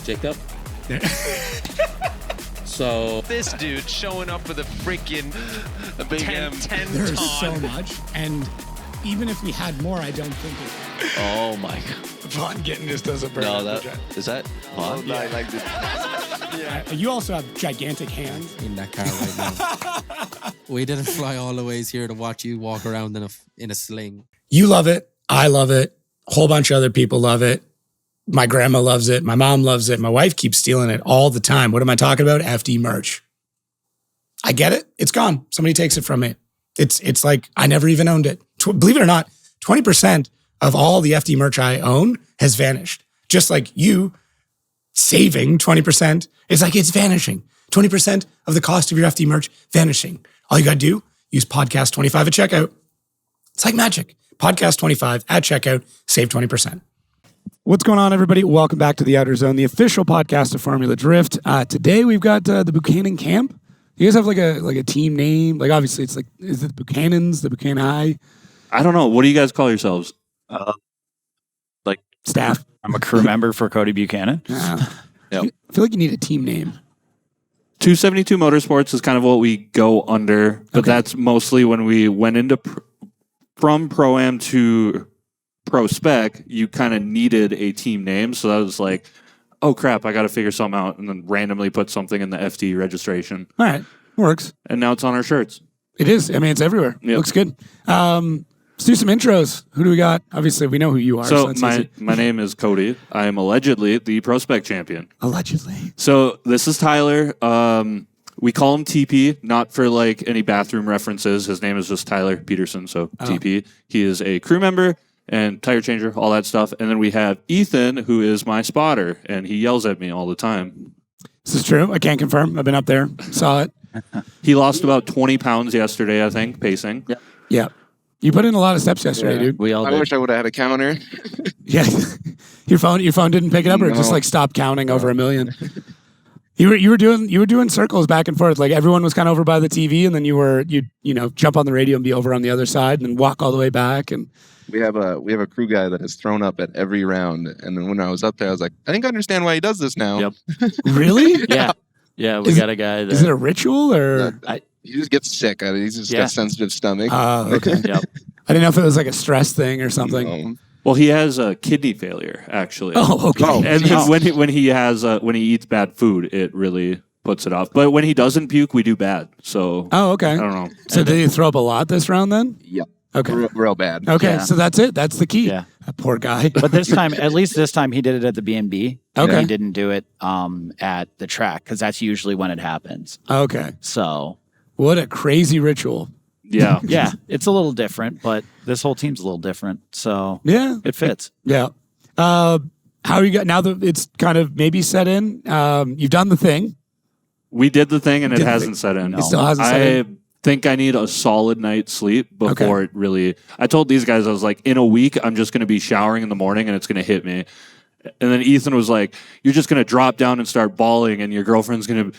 Jacob. So this dude showing up with a freaking 10 There's ton. so much, and even if we had more, I don't think it. oh my god. Vaughn Gettins just does a burn. No, that is that Vaughn? No, I like this. You also have gigantic hands. In that car right now. We didn't fly all the ways here to watch you walk around in a sling. You love it. I love it. A whole bunch of other people love it. My grandma loves it. My mom loves it. My wife keeps stealing it all the time. What am I talking about? FD merch. I get it. It's gone. Somebody takes it from me. It's like I never even owned it. Believe it or not, 20% of all the FD merch I own has vanished. Just like you saving 20%. It's like it's vanishing. 20% of the cost of your FD merch vanishing. All you got to do, use podcast 25 at checkout. It's like magic. Podcast 25 at checkout, save 20%. What's going on, everybody? Welcome back to the Outerzone, the official podcast of Formula Drift. Today we've got the Buchanan camp. You guys have like a team name? Like obviously it's like, is it the Buchanans, the Buchanan High? I don't know. What do you guys call yourselves? Like Staff? I'm a crew member for Cody Buchanan. Yep. Yep. I feel like you need a team name. 272 Motorsports is kind of what we go under, but Okay. that's mostly when we went into from Pro-Am to PROSPEC, you kind of needed a team name. So that was like, oh crap, I got to figure something out, and then randomly put something in the FD registration. All right. Works. And now it's on our shirts. It is. I mean, it's everywhere. Yep. Looks good. Let's do some intros. Who do we got? Obviously, we know who you are. So that's my easy. name is Cody. I am allegedly the PROSPEC champion. Allegedly. So this is Tyler. We call him TP, not for like any bathroom references. His name is just Tyler Peterson, so TP. He is a crew member and tire changer, all that stuff. And then we have Ethan, who is my spotter, and he yells at me all the time. This is true. I can't confirm. I've been up there. Saw it. He lost about 20 pounds yesterday, I think, pacing. Yeah. You put in a lot of steps yesterday, dude. We all I did. wish I would have had a counter. Yeah. Your phone didn't pick it up, or it just No. like stopped counting over 1 million. You were doing circles back and forth. Like everyone was kind of over by the TV, and then you jump on the radio and be over on the other side, and then walk all the way back. And We have a crew guy that has thrown up at every round, and then when I was up there, I was like, I think I understand why he does this now. Yep. really, Yeah, we got a guy that... is it a ritual or? He just gets sick. He's just got sensitive stomach. Okay. Yep. I didn't know if it was like a stress thing or something. No. Well, he has kidney failure, actually. Oh, okay. Oh. And then when he eats bad food, it really puts it off. But when he doesn't puke, we do bad. So Oh, okay. I don't know. So did you throw up a lot this round then? Yep. Okay. Real bad. Okay, Yeah. so that's it. That's the key. Yeah. That poor guy. But this time, at least this time, he did it at the B&B. Okay. He didn't do it at the track, because that's usually when it happens. Okay. So, What a crazy ritual. Yeah. yeah, it's a little different, but this whole team's a little different. So, Yeah. it fits. Yeah. How you got now that it's kind of maybe set in? You've done the thing. We did the thing and it Did the hasn't set in. It still hasn't set in. I think I need a solid night's sleep before Okay. it really... I told these guys, I was like, in a week, I'm just going to be showering in the morning and it's going to hit me. And then Ethan was like, you're just going to drop down and start bawling and your girlfriend's going to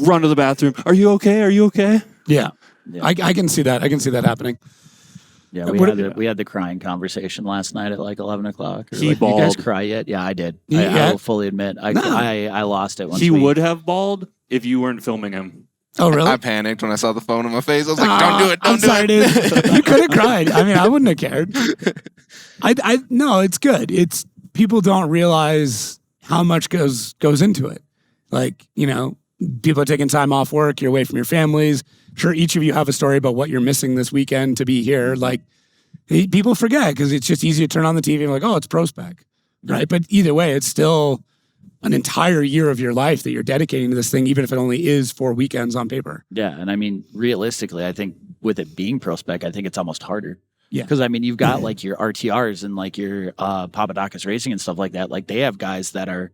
run to the bathroom. Are you okay? Are you okay? Yeah. Yeah. I can see that. I can see that happening. Yeah, What- we had the crying conversation last night at like 11 o'clock. He You guys bawled. cry yet? Yeah, I did. Yeah. I will fully admit. I lost it once He we- would have bawled if you weren't filming him. Oh, really? I panicked when I saw the phone in my face. I was like, don't do it. Don't I'm do sorry, it. dude. You could have cried. I mean, I wouldn't have cared. No, it's good. It's people don't realize how much goes into it. Like, people are taking time off work. You're away from your families. Sure, each of you have a story about what you're missing this weekend to be here. Like, people forget because it's just easy to turn on the TV and like, oh, it's PROSPEC, right? But either way, it's still an entire year of your life that you're dedicating to this thing, even if it only is 4 weekends on paper. Yeah, and I mean, realistically, I think with it being PROSPEC, I think it's almost harder. Yeah. Because, I mean, you've got like your RTRs and like your Papadakis Racing and stuff like that. Like, they have guys that are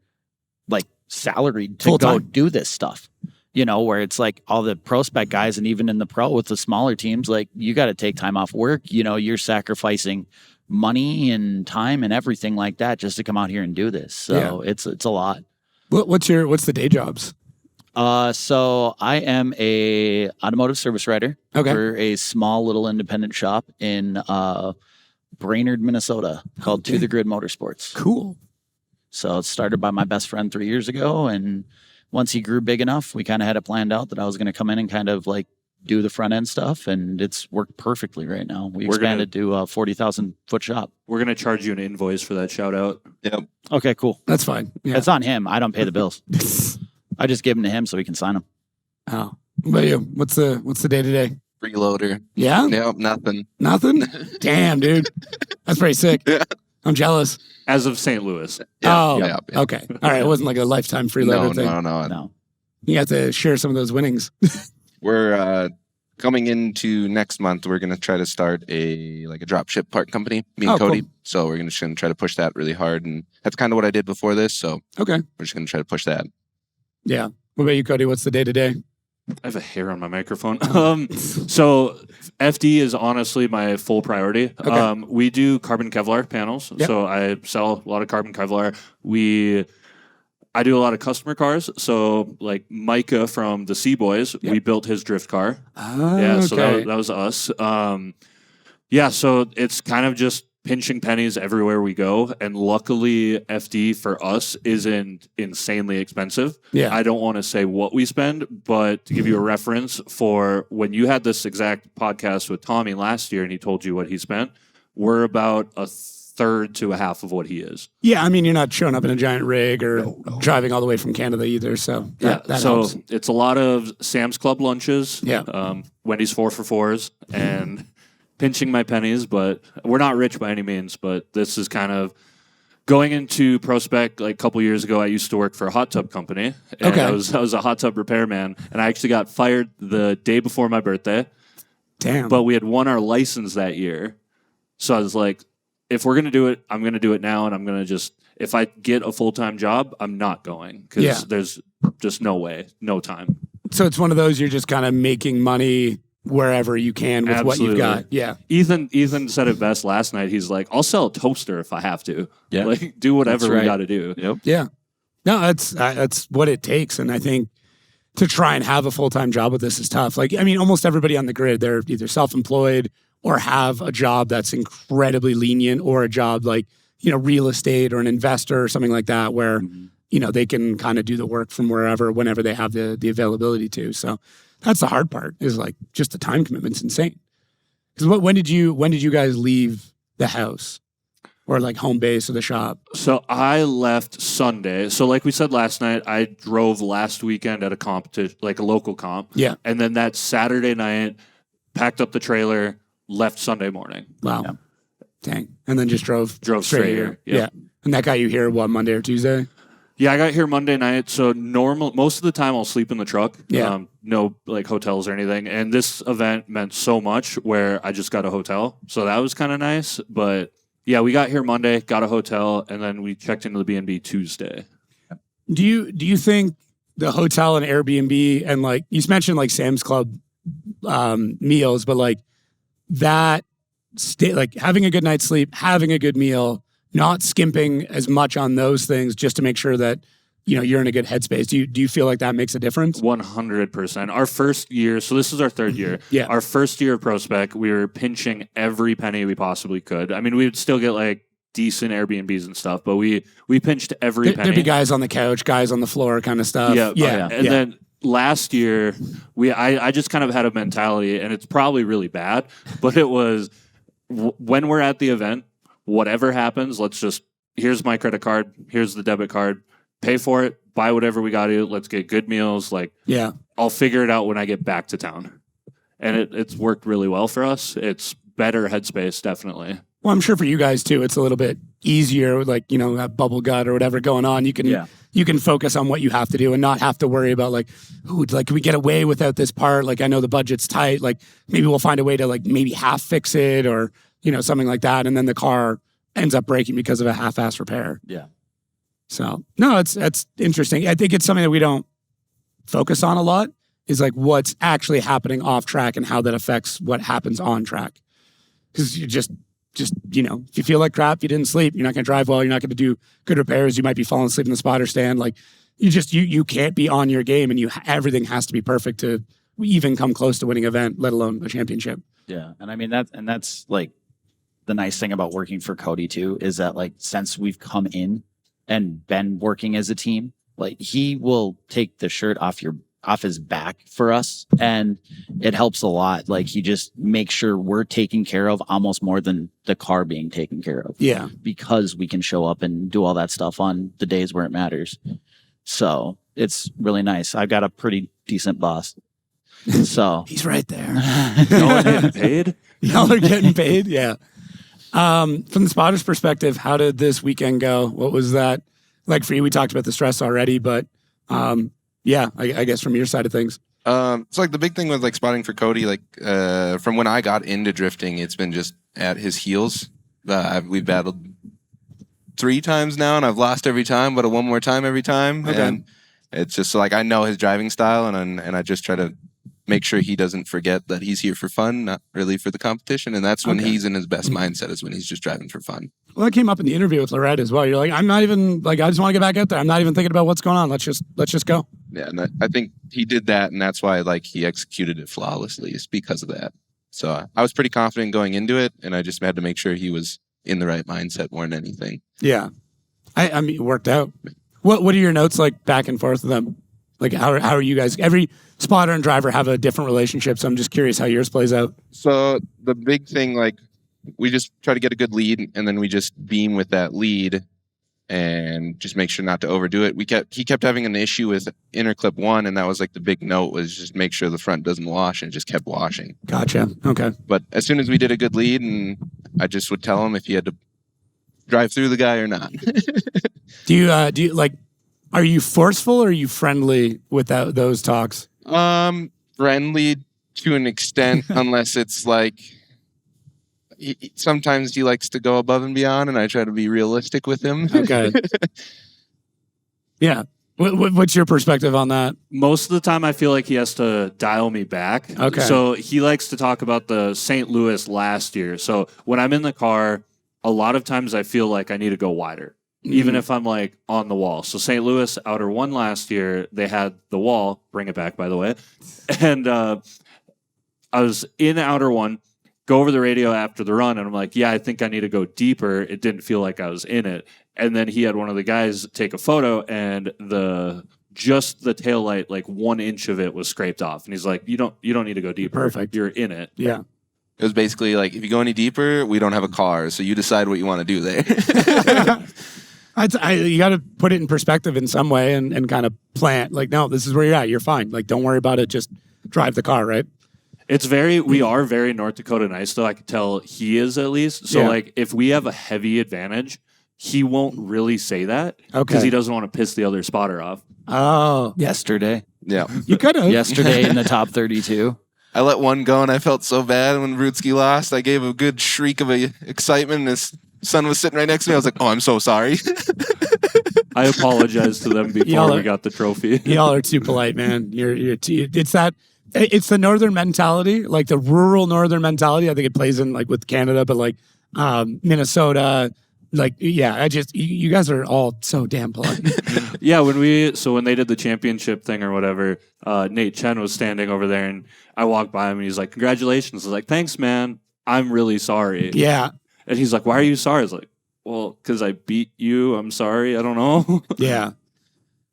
like salaried to Full-time. go do this stuff. Where it's like all the PROSPEC guys, and even in the pro with the smaller teams, like you got to take time off work. You're sacrificing money and time and everything like that just to come out here and do this. So it's a lot. What's the day jobs? So I am a automotive service writer for a small little independent shop in Brainerd, Minnesota called To the Grid Motorsports. Cool. So it started by my best friend 3 years ago. And once he grew big enough, we kind of had it planned out that I was going to come in and kind of like do the front end stuff. And it's worked perfectly right now. We expanded to a 40,000 foot shop. We're going to charge you an invoice for that shout out. Yep. Okay, cool. That's fine. Yeah. It's on him. I don't pay the bills. I just give them to him so he can sign them. Oh, what about you? What's the day to day? Freeloader. Yeah, Yep. Nothing. nothing. Damn, dude, that's pretty sick. Yeah. I'm jealous. As of St. Louis. Oh, Yeah. okay. All right. It wasn't like a lifetime freeloader thing. No. No. You have to share some of those winnings. We're coming into next month. We're gonna try to start a drop ship part company. Me and Oh, Cody. cool. So we're gonna try to push that really hard, and that's kind of what I did before this. So Okay. we're just gonna try to push that. Yeah. What about you, Cody? What's the day to day? I have a hair on my microphone. So FD is honestly my full priority. Okay. We do carbon Kevlar panels. Yep. So I sell a lot of carbon Kevlar. I do a lot of customer cars. So like Micah from the Sea Boys, Yep. we built his drift car. Oh, Yeah, so okay. that was us. Yeah, so it's kind of just pinching pennies everywhere we go. And luckily, FD for us isn't insanely expensive. Yeah. I don't want to say what we spend, but to give you a reference for when you had this exact podcast with Tommy last year and he told you what he spent, we're about a third to a half of what he is. Yeah, I mean, you're not showing up in a giant rig or driving all the way from Canada either. So that so helps. it's a lot of Sam's Club lunches, Yeah. Wendy's 4 for 4s, and pinching my pennies. But we're not rich by any means. But this is kind of going into PROSPEC. Like a couple years ago, I used to work for a hot tub company, and Okay. I was a hot tub repairman, and I actually got fired the day before my birthday. Damn. But we had won our license that year, so I was like, if we're gonna do it, I'm gonna do it now, and I'm gonna if I get a full-time job, I'm not going because Yeah. there's just no way, no time. So it's one of those you're just kind of making money wherever you can with what you've got. Absolutely. Yeah. Ethan said it best last night. He's like, I'll sell a toaster if I have to. Yeah. Like, do whatever That's we right. got to do. Yep. Yeah. No, that's what it takes. And I think to try and have a full-time job with this is tough. Like, I mean, almost everybody on the grid, they're either self-employed or have a job that's incredibly lenient or a job like, real estate or an investor or something like that where, they can kind of do the work from wherever, whenever they have the availability to. So that's the hard part is like just the time commitment's insane. Because when did you guys leave the house or like home base or the shop? So I left Sunday. So like we said last night, I drove last weekend at a competition, like a local comp. Yeah. And then that Saturday night, packed up the trailer, left Sunday morning. Wow. Yeah. Dang. And then just drove Straight here. here. Yeah. And that got you here, what, Monday or Tuesday? Yeah, I got here Monday night. So most of the time I'll sleep in the truck. Yeah. No like hotels or anything. And this event meant so much where I just got a hotel. So that was kind of nice. But yeah, we got here Monday, got a hotel, and then we checked into the B&B Tuesday. Do you think the hotel and Airbnb and like you mentioned like Sam's Club meals, but like that like having a good night's sleep, having a good meal, not skimping as much on those things just to make sure that you're in a good headspace. Do you feel like that makes a difference? 100%. Our first year, so this is our third year. Yeah. Our first year of PROSPEC, we were pinching every penny we possibly could. I mean, we would still get like decent Airbnbs and stuff, but we pinched every penny. There'd be guys on the couch, guys on the floor kind of stuff. Yeah. And then last year, I just kind of had a mentality, and it's probably really bad, but it was when we're at the event, whatever happens, here's my credit card, here's the debit card, pay for it, buy whatever we got to, let's get good meals. Like, yeah. I'll figure it out when I get back to town. And it's worked really well for us. It's better headspace, definitely. Well, I'm sure for you guys too, it's a little bit easier, like, that bubble gut or whatever going on. You can focus on what you have to do and not have to worry about like, ooh, like, can we get away without this part? Like, I know the budget's tight. Like, maybe we'll find a way to like maybe half fix it or, something like that. And then the car ends up breaking because of a half-ass repair. Yeah. So, no, it's interesting. I think it's something that we don't focus on a lot is like what's actually happening off track and how that affects what happens on track. Because you just if you feel like crap, you didn't sleep, you're not going to drive well, you're not going to do good repairs, you might be falling asleep in the spotter stand. Like you can't be on your game and everything has to be perfect to even come close to winning an event, let alone a championship. Yeah. And I mean, that's like the nice thing about working for Cody too, is that like, since we've come in and been working as a team, like he will take the shirt off his back for us, and it helps a lot. Like he just makes sure we're taken care of almost more than the car being taken care of. Yeah. Because we can show up and do all that stuff on the days where it matters. So it's really nice. I've got a pretty decent boss. So He's right there. Y'all are getting paid? Y'all are getting paid? Yeah. From the spotter's perspective, how did this weekend go? What was that like for you? We talked about the stress already, but yeah, I guess from your side of things. It's like the big thing with like spotting for Cody, like from when I got into drifting, it's been just at his heels. We've battled 3 times now, and I've lost every time, but one more time every time. Okay. And it's just like I know his driving style, and I just try to make sure he doesn't forget that he's here for fun, not really for the competition. And that's when he's in his best mindset, is when he's just driving for fun. Well, that came up in the interview with Lorette as well. You're like, I'm not even like, I just want to get back out there. I'm not even thinking about what's going on. Let's just go. Yeah, and I think he did that, and that's why like he executed it flawlessly, is because of that. So I was pretty confident going into it, and I just had to make sure he was in the right mindset more than anything. Yeah. I mean, it worked out. What are your notes like back and forth with them? Like, how are you guys? Every spotter and driver have a different relationship, so I'm just curious how yours plays out. So the big thing, like, we just try to get a good lead, and then we just beam with that lead and just make sure not to overdo it. He kept having an issue with interclip 1, and that was like the big note, was just make sure the front doesn't wash, and it just kept washing. Gotcha. Okay. But as soon as we did a good lead, and I just would tell him if he had to drive through the guy or not. Do you like? Are you forceful or are you friendly with those talks? Friendly to an extent, unless it's like sometimes he likes to go above and beyond, and I try to be realistic with him. Okay. Yeah. What's your perspective on that? Most of the time, I feel like he has to dial me back. Okay. So he likes to talk about the St. Louis last year. So when I'm in the car, a lot of times I feel like I need to go wider, even if I'm like on the wall. So St. Louis Outer 1 last year, they had the wall, bring it back, by the way. And I was in Outer 1, go over the radio after the run, and I'm like, yeah, I think I need to go deeper. It didn't feel like I was in it. And then he had one of the guys take a photo, and just the taillight, like 1 inch of it was scraped off. And he's like, you don't need to go deeper. Perfect. You're in it. Yeah. It was basically like, if you go any deeper, we don't have a car, so you decide what you want to do there. You got to put it in perspective in some way and kind of plan. Like, no, this is where you're at. You're fine. Like, don't worry about it. Just drive the car, right? We are very North Dakota nice, though. I could tell he is, at least. So, like, if we have a heavy advantage, he won't really say that because he doesn't want to piss the other spotter off. Oh. yesterday Yeah. You could have. yesterday in the top 32. I let one go, and I felt so bad when Rutski lost. I gave a good shriek of excitement, and his son was sitting right next to me. I was like, oh, I'm so sorry. I apologized to them before we got the trophy. Y'all are too polite, man. It's the northern mentality, like the rural northern mentality. I think it plays in like with Canada, but like Minnesota, like, yeah, you guys are all so damn polite. Yeah, when they did the championship thing or whatever, Nate Chen was standing over there, and I walked by him, and he's like, congratulations. I was like, thanks, man. I'm really sorry. Yeah. And he's like, why are you sorry? I was like, well, because I beat you. I'm sorry. I don't know. Yeah.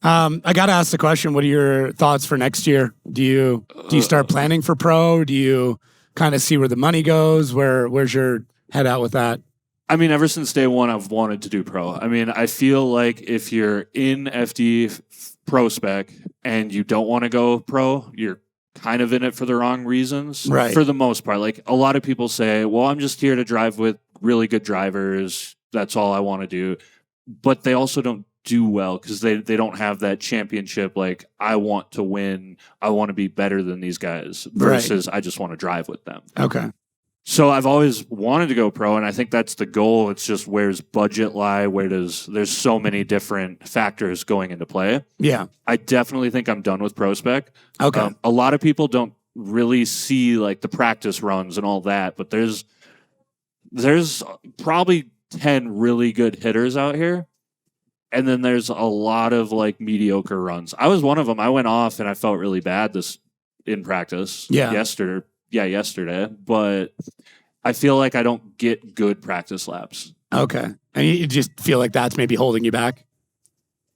I got to ask the question, what are your thoughts for next year? Do you start planning for pro? Do you kind of see where the money goes? Where's your head out with that? I mean, ever since day one, I've wanted to do pro. I mean, I feel like if you're in FD PROSPEC and you don't want to go pro, you're kind of in it for the wrong reasons. Right. For the most part. Like, a lot of people say, well, I'm just here to drive with really good drivers. That's all I want to do. But they also don't do well because they don't have that championship. Like, I want to win. I want to be better than these guys versus I just want to drive with them. Okay. So I've always wanted to go pro, and I think that's the goal. It's just, where's budget lie? There's so many different factors going into play. Yeah. I definitely think I'm done with PROSPEC. Okay. A lot of people don't really see like the practice runs and all that, but there's probably 10 really good hitters out here. And then there's a lot of like mediocre runs. I was one of them. I went off and I felt really bad in practice yesterday, but I feel like I don't get good practice laps. Okay. And you just feel like that's maybe holding you back?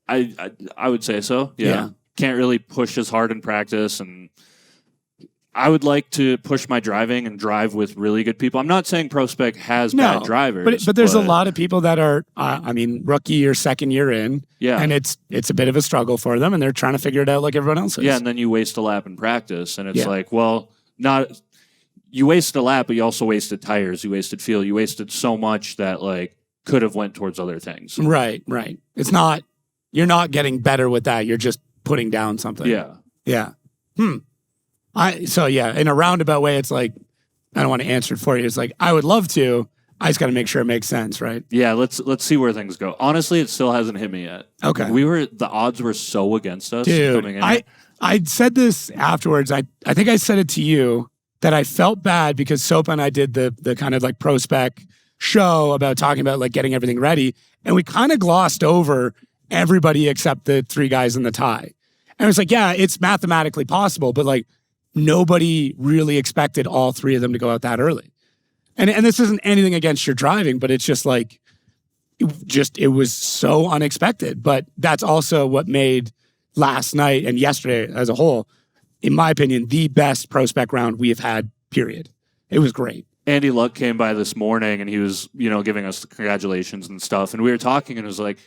I would say so. Yeah. Yeah. Can't really push as hard in practice, and I would like to push my driving and drive with really good people. I'm not saying PROSPEC has bad drivers, but there's a lot of people that are, rookie or second year in, Yeah. and it's a bit of a struggle for them, and they're trying to figure it out like everyone else is. Yeah, and then you waste a lap in practice, and it's Yeah. like, well, not you wasted a lap, but you also wasted tires, you wasted fuel, you wasted so much that like could have went towards other things. Right. It's not, you're not getting better with that. You're just putting down something. Yeah. Yeah. In a roundabout way, it's like, I don't want to answer it for you. It's like, I would love to. I just got to make sure it makes sense, right? Yeah, let's see where things go. Honestly, it still hasn't hit me yet. Okay. The odds were so against us Dude, coming in. I said this afterwards. I think I said it to you that I felt bad because Sopa and I did the kind of like PROSPEC show about talking about like getting everything ready. And we kind of glossed over everybody except the 3 guys in the tie. And it was like, yeah, it's mathematically possible, but like nobody really expected all 3 of them to go out that early. And this isn't anything against your driving, but it's just like, it was so unexpected. But that's also what made last night and yesterday as a whole, in my opinion, the best PROSPEC round we have had, period. It was great. Andy Luck came by this morning and he was, giving us the congratulations and stuff. And we were talking and it was like,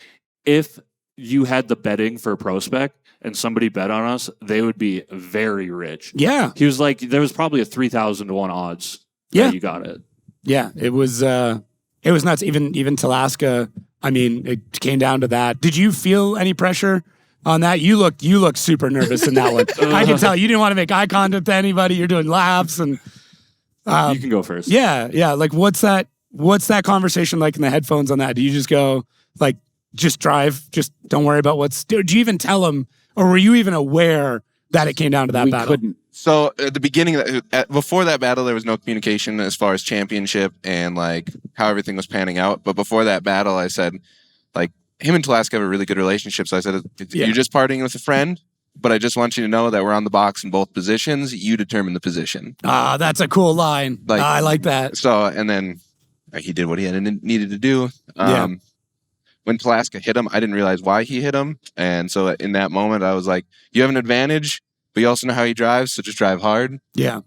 if you had the betting for PROSPEC and somebody bet on us, they would be very rich. Yeah. He was like, there was probably a 3,000 to 1 odds. Yeah. That you got it. Yeah. It was nuts. Even Talaska, it came down to that. Did you feel any pressure on that? You looked super nervous in that one. I can tell you didn't want to make eye contact to anybody. You're doing laps and you can go first. Yeah. Like what's that conversation like in the headphones on that? Do you just go like, just drive, just don't worry about did you even tell them, or were you even aware that it came down to that battle? Couldn't. So at the beginning, before that battle, there was no communication as far as championship and like how everything was panning out. But before that battle, I said, like, him and Talaska have a really good relationship. So I said, you're just partying with a friend, but I just want you to know that we're on the box in both positions. You determine the position. That's a cool line. Like, I like that. So, and then he did what he needed to do. When Talaska hit him, I didn't realize why he hit him. And so in that moment, I was like, you have an advantage, but you also know how he drives, so just drive hard. Yeah.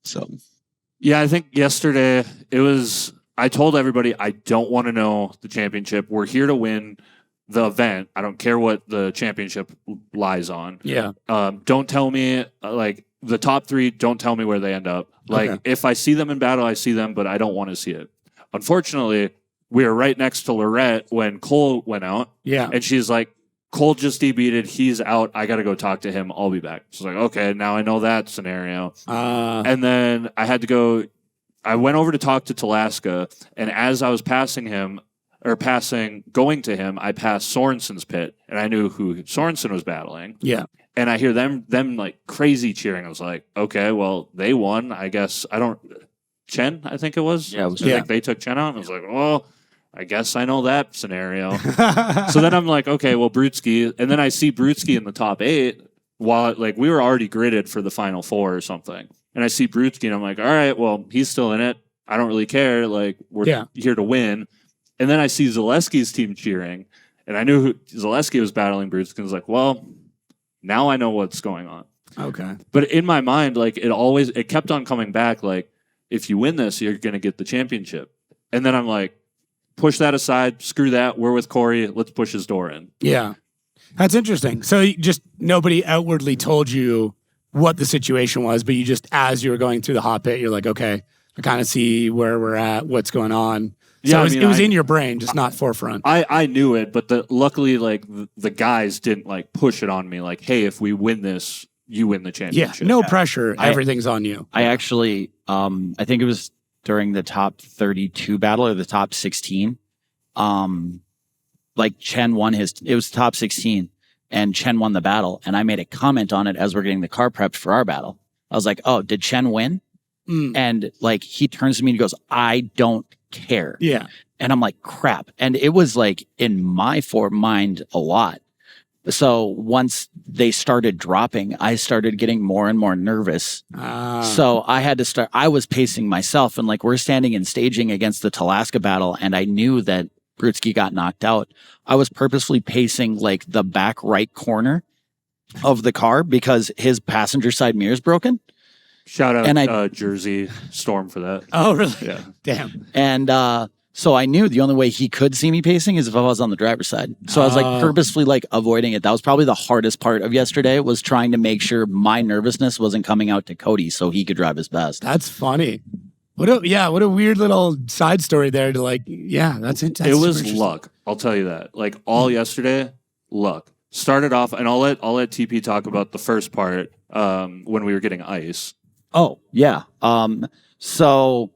So. Yeah, I think yesterday I told everybody I don't want to know the championship. We're here to win the event. I don't care what the championship lies on. Yeah. Don't tell me, like, the top 3, don't tell me where they end up. Like, if I see them in battle, I see them, but I don't want to see it. Unfortunately, we were right next to Lorette when Cole went out. Yeah. And she's like, Cole just debeated. He's out. I got to go talk to him. I'll be back. She's like, okay, now I know that scenario. And then I had to go. I went over to talk to Talaska. And as I was going to him, I passed Sorensen's pit. And I knew who Sorensen was battling. Yeah. And I hear them like crazy cheering. I was like, okay, well, they won. I guess Chen, I think it was. Yeah, it was. I think they took Chen out. And I was like, well, I guess I know that scenario. So then I'm like, okay, well, Brutski. And then I see Brutski in the top 8 while like we were already gridded for the final 4 or something. And I see Brutski and I'm like, all right, well, he's still in it. I don't really care. Like, we're here to win. And then I see Zaleski's team cheering. And I knew Zaleski was battling Brutski. I was like, well, now I know what's going on. Okay. But in my mind, like it kept on coming back. Like, if you win this, you're going to get the championship. And then I'm like, push that aside. Screw that. We're with Corey. Let's push his door in. Yeah. That's interesting. So just nobody outwardly told you what the situation was, but you just, as you were going through the hot pit, you're like, okay, I kind of see where we're at, what's going on. So Yeah, it was in your brain, just not forefront. I knew it, but luckily, like the guys didn't like push it on me. Like, hey, if we win this, you win the championship. Yeah, no pressure. Everything's on you. I actually, I think it was during the top 32 battle or the top 16. Like Chen won it was top 16 and Chen won the battle. And I made a comment on it as we're getting the car prepped for our battle. I was like, oh, did Chen win? And like, he turns to me and goes, I don't care. Yeah. And I'm like, crap. And it was like in my mind a lot. So once they started dropping, I started getting more and more nervous. So I had to I was pacing myself and like we're standing in staging against the Talaska battle. And I knew that Brutski got knocked out, I was purposefully pacing like the back right corner of the car because his passenger side mirror is broken. Shout out And Jersey Storm for that. Oh, really? Yeah. Damn. And so I knew the only way he could see me pacing is if I was on the driver's side. So I was like purposefully like avoiding it. That was probably the hardest part of yesterday, was trying to make sure my nervousness wasn't coming out to Cody so he could drive his best. That's funny. What a weird little side story there to like, that's it. It was luck. I'll tell you that. Like all yesterday, luck. Started off, and I'll let TP talk about the first part when we were getting ice. Oh, yeah. So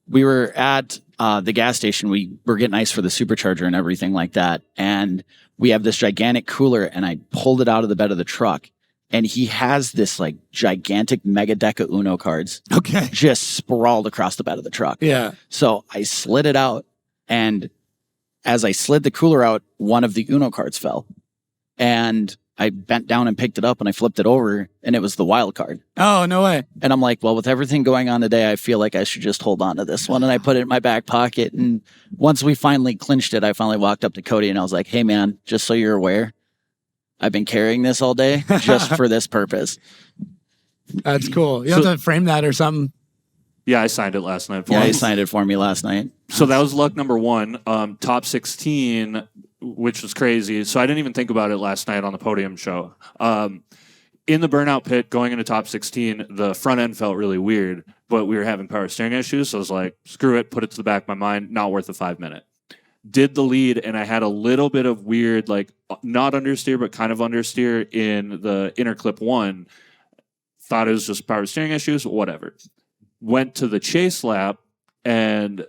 we were at the gas station. We were getting ice for the supercharger and everything like that. And we have this gigantic cooler, and I pulled it out of the bed of the truck. And he has this like gigantic mega deck of Uno cards. Okay. Just sprawled across the bed of the truck. Yeah. So I slid it out. And as I slid the cooler out, one of the Uno cards fell. And I bent down and picked it up and I flipped it over, and it was the wild card. Oh, no way. And I'm like, well, with everything going on today, I feel like I should just hold on to this one. And I put it in my back pocket. And once we finally clinched it, I finally walked up to Cody and I was like, hey, man, just so you're aware, I've been carrying this all day just for this purpose. That's cool. You have to frame that or something. Yeah, I signed it last night for him. Yeah, he signed it for me last night. So that was luck number one. Top 16, which was crazy. So I didn't even think about it last night on the podium show. In the burnout pit, going into top 16, the front end felt really weird, but we were having power steering issues. So I was like, screw it, put it to the back of my mind, not worth a 5 minute. Did the lead, and I had a little bit of weird, like not understeer, but kind of understeer in the inner clip one. Thought it was just power steering issues, whatever. Went to the chase lap, and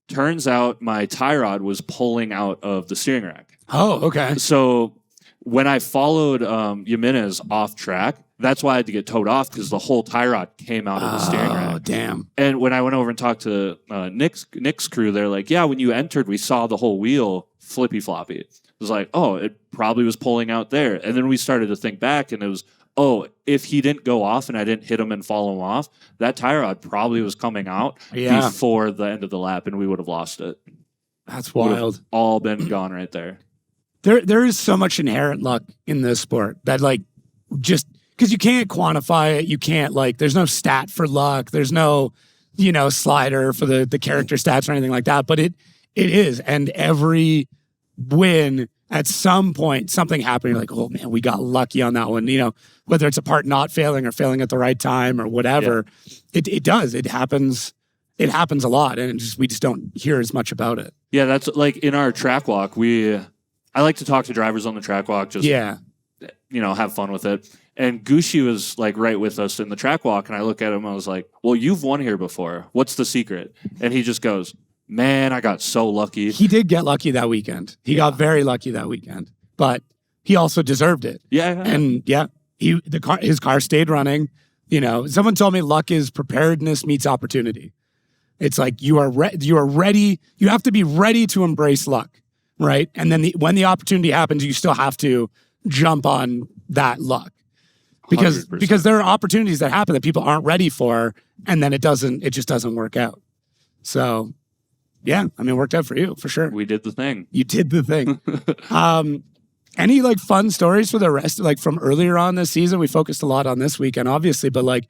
turns out my tie rod was pulling out of the steering rack. Oh, okay. So when I followed Jimenez off track, that's why I had to get towed off, because the whole tie rod came out of the steering rack. Oh, damn. And when I went over and talked to Nick's crew, they're like, yeah, when you entered, we saw the whole wheel flippy floppy. It was like, oh, it probably was pulling out there. And then we started to think back, and it was, oh, if he didn't go off and I didn't hit him and follow him off, that tie rod probably was coming out before the end of the lap, and we would have lost it. That's wild. All been gone right there. There is so much inherent luck in this sport that, like, just because you can't quantify it, you can't, like, there's no stat for luck, there's no, slider for the character stats or anything like that, but it is. And every win, at some point, something happened, you're like, oh man, we got lucky on that one. Whether it's a part not failing or failing at the right time or whatever, it does. It happens. It happens a lot, and we just don't hear as much about it. Yeah, that's like in our track walk. I like to talk to drivers on the track walk. Just have fun with it. And Gucci was like right with us in the track walk, and I look at him. I was like, "Well, you've won here before. What's the secret?" And he just goes, "Man, I got so lucky." He did get lucky that weekend. He got very lucky that weekend, but he also deserved it. Yeah. And his car stayed running. Someone told me luck is preparedness meets opportunity. It's like you are ready. You have to be ready to embrace luck, right? And then when the opportunity happens, you still have to jump on that luck. Because 100%. There are opportunities that happen that people aren't ready for, and then it just doesn't work out. So, yeah, I mean, it worked out for you for sure. We did the thing. You did the thing. Any like fun stories for the rest, like from earlier on this season? We focused a lot on this weekend, obviously, but like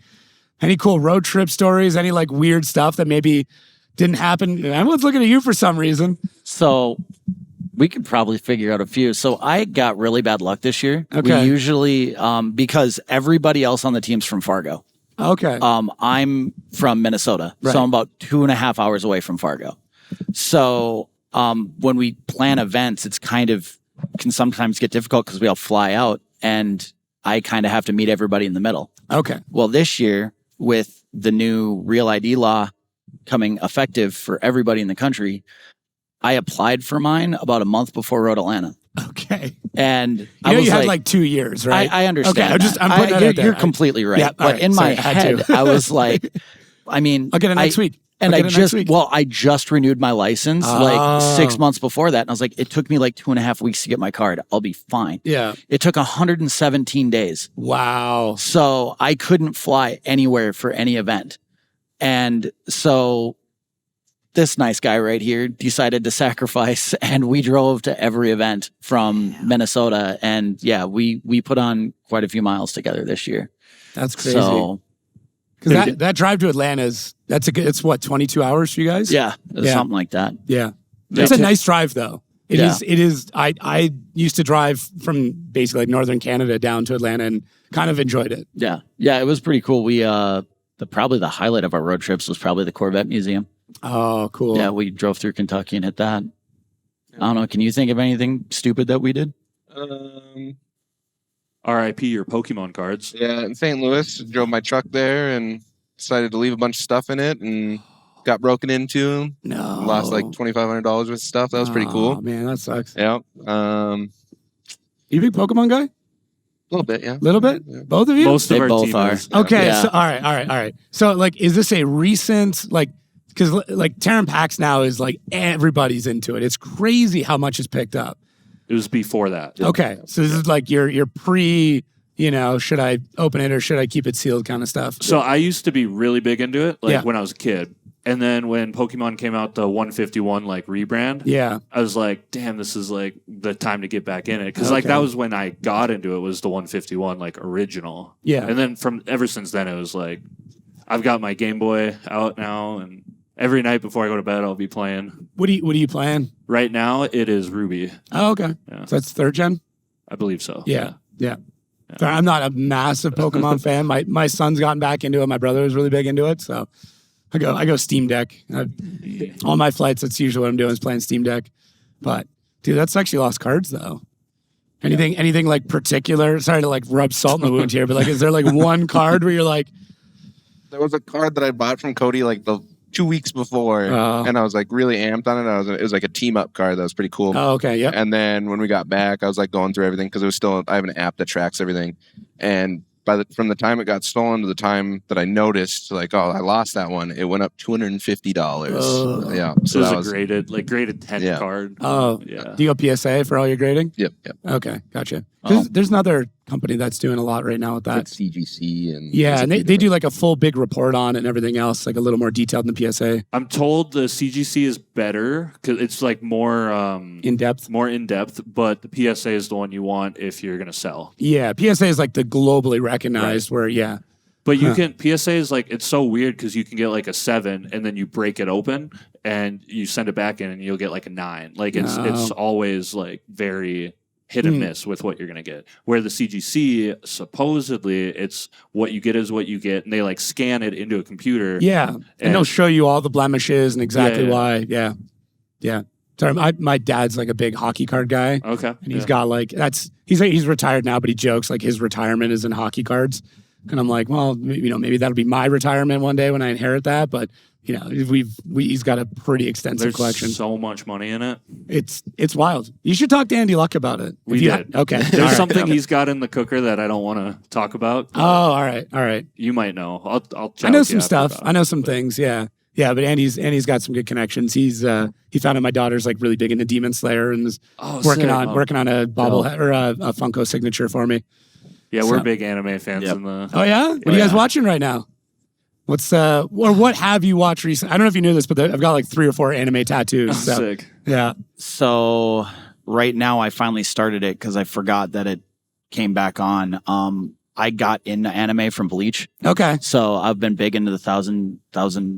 any cool road trip stories? Any like weird stuff that maybe didn't happen? Everyone's looking at you for some reason. So we could probably figure out a few. So I got really bad luck this year. Okay. We usually, because everybody else on the team's from Fargo. Okay. I'm from Minnesota, Right. so I'm about 2.5 hours away from Fargo. So when we plan events, it's can sometimes get difficult because we all fly out, and I kind of have to meet everybody in the middle. Okay. Well, this year, with the new Real ID law coming effective for everybody in the country, I applied for mine about a month before Road Atlanta. Okay. And You had like 2 years, right? I understand. Okay, that. I'm putting that out there. You're completely right. Yeah, all but right. in Sorry, my I had head, to. I was like, I mean, I'll get it next week. And I'll I get it next week. I just renewed my license like 6 months before that. And I was like, it took me like 2.5 weeks to get my card. I'll be fine. Yeah. It took 117 days. Wow. So I couldn't fly anywhere for any event. And so this nice guy right here decided to sacrifice, and we drove to every event from Minnesota. And yeah, we put on quite a few miles together this year. That's crazy. So Because that drive to Atlanta it's what, 22 hours for you guys? yeah, something like that. Yeah. It's a nice drive though. It is. I used to drive from basically like northern Canada down to Atlanta and kind of enjoyed it. Yeah. Yeah, it was pretty cool. We probably the highlight of our road trips was probably the Corvette Museum. Oh, cool. Yeah, we drove through Kentucky and hit that. I don't know. Can you think of anything stupid that we did? RIP your Pokemon cards. Yeah, in St. Louis, drove my truck there and decided to leave a bunch of stuff in it and got broken into. No. Lost like $2,500 worth of stuff. That was pretty cool. Oh, man, that sucks. Yeah. You a big Pokemon guy? A little bit, yeah. A little bit? Yeah. Both of you? Most They of our both team are. is. Okay, Yeah. so all right. So like, is this a recent, like, because like Terran Pax now is like everybody's into it. It's crazy how much is picked up. It was before that. Okay, so this is like your pre, should I open it or should I keep it sealed kind of stuff. So I used to be really big into it, like Yeah. when I was a kid. And then when Pokemon came out, the 151 like rebrand, Yeah. I was like, damn, this is like the time to get back in it. Because like Okay. that was when I got into it, was the 151 like original. Yeah. And then ever since then, it was like, I've got my Game Boy out now, and every night before I go to bed, I'll be playing. What are you playing? Right now, it is Ruby. Oh, okay. Yeah. So that's third gen? I believe so. Yeah. Sorry, I'm not a massive Pokemon fan. My son's gotten back into it. My brother was really big into it. So I go Steam Deck. All my flights, that's usually what I'm doing is playing Steam Deck. But dude, that's actually lost cards though. Anything like particular? Sorry to like rub salt in the wound here, but like, is there like one card where you're like, There was a card that I bought from Cody like the 2 weeks before, and I was like really amped on it. It was like a team up card that was pretty cool. oh, okay, yeah, And then when we got back, I was like going through everything because it was still, I have an app that tracks everything. And from the time it got stolen to the time that I noticed, like, oh, I lost that one, it went up $250. Oh. Yeah. So So it that was was, a graded 10 Yeah. card. oh, Yeah. do you go PSA for all your grading? yep. Okay, gotcha. Oh. There's another company that's doing a lot right now with Like that. CGC and Yeah, there's a and few they do different- like a full big report on it and everything else, like a little more detailed than the PSA, I'm told the CGC is better because it's like more in depth. more in depth, but the PSA is the one you want if you're gonna sell. Yeah, PSA is like the globally recognized where, yeah. But you can PSA is like, it's so weird because you can get like a 7 and then you break it open and you send it back in and you'll get like a 9. Like it's always like very hit and miss with what you're gonna get. Where the CGC, supposedly it's what you get is what you get, and they like scan it into a computer. Yeah, and they'll show you all the blemishes and exactly Yeah. why. Yeah. Sorry, my dad's like a big hockey card guy, Okay. and he's got like he's retired now, but he jokes like his retirement is in hockey cards, and I'm like, well, maybe that'll be my retirement one day when I inherit that, but he's got a pretty extensive There's collection. so much money in it. It's wild. You should talk to Andy Luck about it. We If you did. Okay. There's All right. something he's got in the cooker that I don't want to talk about. Oh, all right. You might know. I'll chat I know with you some stuff. after I know some things. Yeah. But Andy's got some good connections. He found out my daughter's like really big into Demon Slayer and is working on a bobblehead or a Funko signature for me. Yeah, we're big anime fans Yep. in the. Oh yeah, what are you guys watching right now? What's or what have you watched recently? I don't know if you knew this, but I've got like 3 or 4 anime tattoos. So, Sick. yeah. So right now I finally started it because I forgot that it came back on. I got into anime from Bleach. Okay. So I've been big into the thousand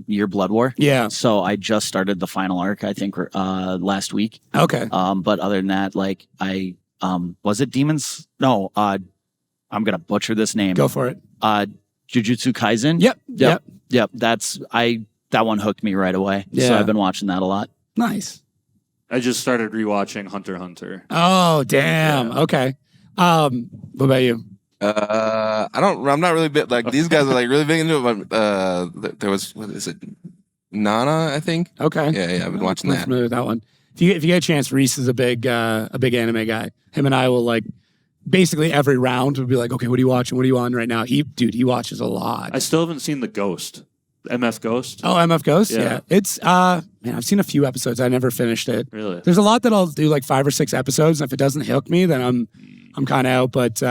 year Blood War. Yeah. So I just started the final arc, I think, last week. Okay. But other than that, like was it Demons? No, I'm gonna butcher this name. Go for it. Jujutsu Kaisen. Yep. That one hooked me right away. So Yeah. I've been watching that a lot. Nice. I just started rewatching Hunter x Hunter. Oh damn. Yeah. Okay. What about you? I'm not really big, like these guys are like really big into it, but there was, what is it? Nana, I think. Okay. Yeah, I've been watching I'm that. familiar with that one. If you get a chance, Reese is a big anime guy. Him and I will like basically every round we'll be like, okay, what are you watching? What are you on right now? He watches a lot. I still haven't seen the Ghost, MF Ghost. Oh, MF Ghost? Yeah. Yeah. It's man, I've seen a few episodes. I never finished it. Really? There's a lot that I'll do like 5 or 6 episodes, and if it doesn't hook me, then I'm kind of out. But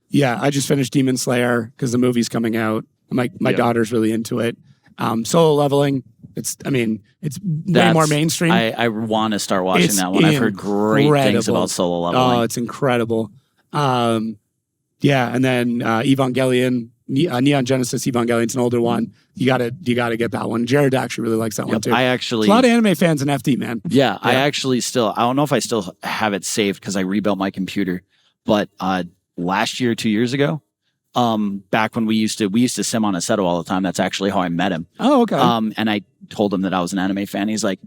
yeah, I just finished Demon Slayer because the movie's coming out. My daughter's really into it. Solo leveling. It's way more mainstream. I want to start watching that one. I've heard great things about solo leveling. Oh, it's incredible. Yeah, and then Evangelion, Neon Genesis Evangelion's an older one. You gotta get that one. Jared actually really likes that one too. There's a lot of anime fans in FD, man. Yeah, I actually I don't know if I still have it saved because I rebuilt my computer, but last year, 2 years ago, back when we used to sim on Aceto all the time. That's actually how I met him. Oh, okay. And I told him that I was an anime fan. He's like,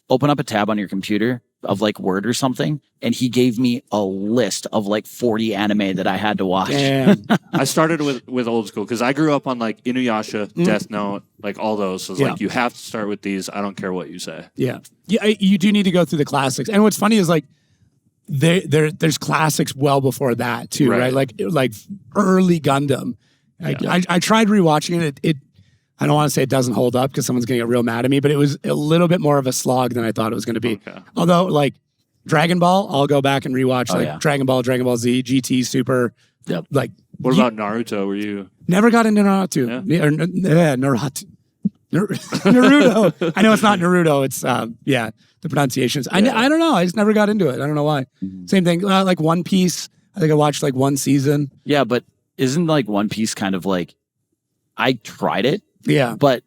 open up a tab on your computer of like Word or something. And he gave me a list of like 40 anime that I had to watch. Damn. I started with old school because I grew up on like Inuyasha, Death Note, like all those. So it's like, you have to start with these. I don't care what you say. Yeah. Yeah. You do need to go through the classics. And what's funny is like, there's classics well before that too, right? Like early Gundam. I tried rewatching it. I don't want to say it doesn't hold up because someone's going to get real mad at me, but it was a little bit more of a slog than I thought it was going to be. Okay. Although like Dragon Ball, I'll go back and rewatch Dragon Ball, Dragon Ball Z, GT, Super. Yep. Like what about Naruto? Were you never got into Naruto? Yeah. Naruto. Naruto. I know it's not Naruto. It's the pronunciations. I don't know. I just never got into it. I don't know why. Same thing. Like One Piece. I think I watched like one season. Yeah, but isn't like One Piece kind of like I tried it? Yeah, but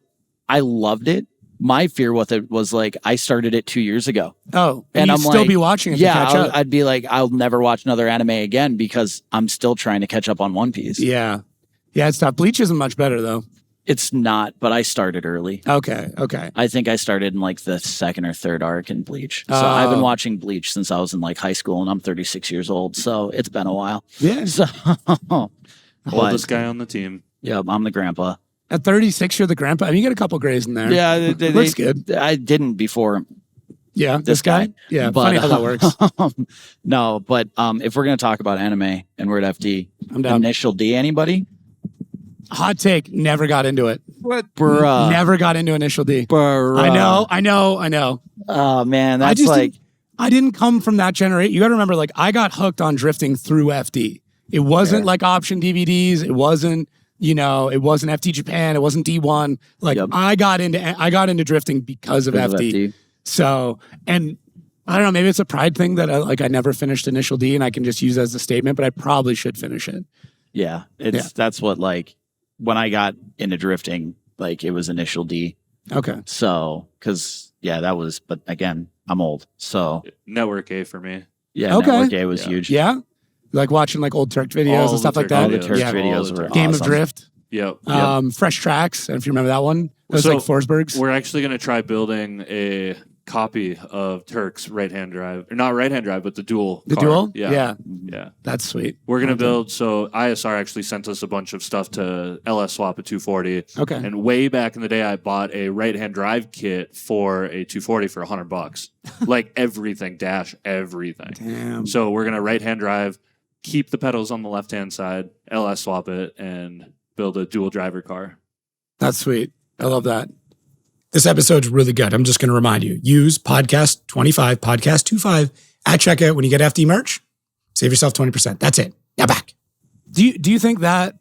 I loved it. My fear with it was like I started it 2 years ago. Oh, and I'm still be watching it. To catch up. I'd be like, I'll never watch another anime again because I'm still trying to catch up on One Piece. Yeah, it's tough. Bleach isn't much better though. It's not, but I started early. Okay. I think I started in like the second or third arc in Bleach. So I've been watching Bleach since I was in like high school, and I'm 36 years old. So it's been a while. Yeah. So oldest guy on the team. Yeah, I'm the grandpa. At 36, you're the grandpa. I mean, you get a couple grays in there. Yeah, looks good. I didn't before. Yeah, this guy. Yeah, but, funny how that works. No, but if we're gonna talk about anime and we're at FD, I'm down. Initial D, anybody? Hot take. Never got into it. What? Bruh. Never got into Initial D. Bruh. I know. Oh man, that's I didn't come from that generation. You got to remember, like I got hooked on drifting through FD. It wasn't like option DVDs. It wasn't. It wasn't FD Japan. It wasn't D1. Like I got into drifting because of FD. So, and I don't know, maybe it's a pride thing that I never finished Initial D and I can just use as a statement, but I probably should finish it. Yeah. That's what like when I got into drifting, like it was Initial D. Okay. So, but again, I'm old. So Network A for me. Yeah. Okay. Network A was huge. Yeah. Like watching like old Turk videos and stuff like that. All the Turk videos were Game awesome. of Drift. Yep. Fresh Tracks. I don't know if you remember that one. It was like Forsberg's. We're actually going to try building a copy of Turk's right-hand drive. Or not right-hand drive, but the dual. The car. dual? Yeah. That's sweet. We're going to build. So ISR actually sent us a bunch of stuff to LS Swap a 240. Okay. And way back in the day, I bought a right-hand drive kit for a 240 for $100. Like everything, dash everything. Damn. So we're going to right-hand drive, keep the pedals on the left-hand side, LS swap it, and build a dual driver car. That's sweet. I love that. This episode's really good. I'm just going to remind you, use podcast 25, podcast 25 at checkout when you get FD merch. Save yourself 20%. That's it. Now back. Do you think that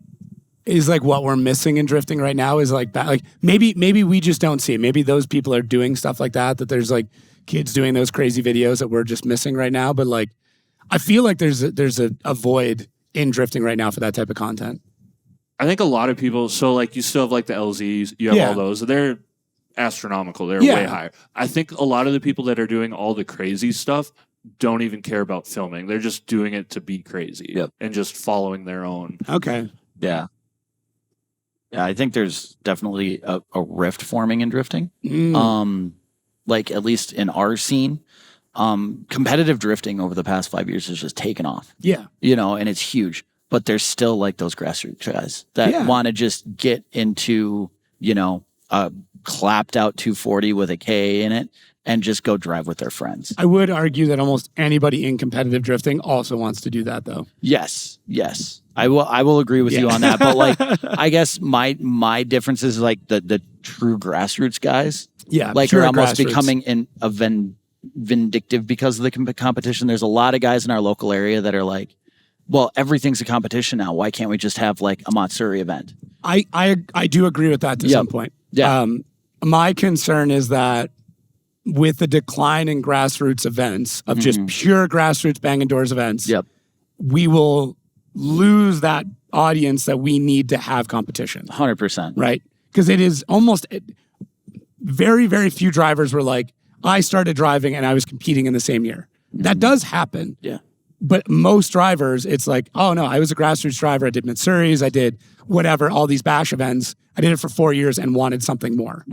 is like what we're missing in drifting right now is like that? Like maybe we just don't see it. Maybe those people are doing stuff like that there's like kids doing those crazy videos that we're just missing right now. But like, I feel like there's a void in drifting right now for that type of content. I think a lot of people, so like you still have like the LZs, you have all those. They're astronomical. They're way higher. I think a lot of the people that are doing all the crazy stuff don't even care about filming. They're just doing it to be crazy and just following their own. Okay. Yeah. Yeah, I think there's definitely a rift forming in drifting. Like at least in our scene. Competitive drifting over the past 5 years has just taken off. Yeah. And it's huge. But there's still like those grassroots guys that want to just get into, a clapped out 240 with a K in it and just go drive with their friends. I would argue that almost anybody in competitive drifting also wants to do that though. Yes. I will agree with you on that. But like, I guess my difference is like the true grassroots guys. Yeah. Like are almost becoming vindictive because of the competition. There's a lot of guys in our local area that are like, well, everything's a competition now. Why can't we just have like a Matsuri event? I do agree with that to some point. Yeah. My concern is that with the decline in grassroots events of just pure grassroots banging doors events, we will lose that audience that we need to have competition. 100%. Right? Because it is almost very, very few drivers were like, I started driving and I was competing in the same year. That does happen. Yeah. But most drivers, it's like, oh no, I was a grassroots driver. I did Mitsuris. I did whatever, all these bash events. I did it for 4 years and wanted something more.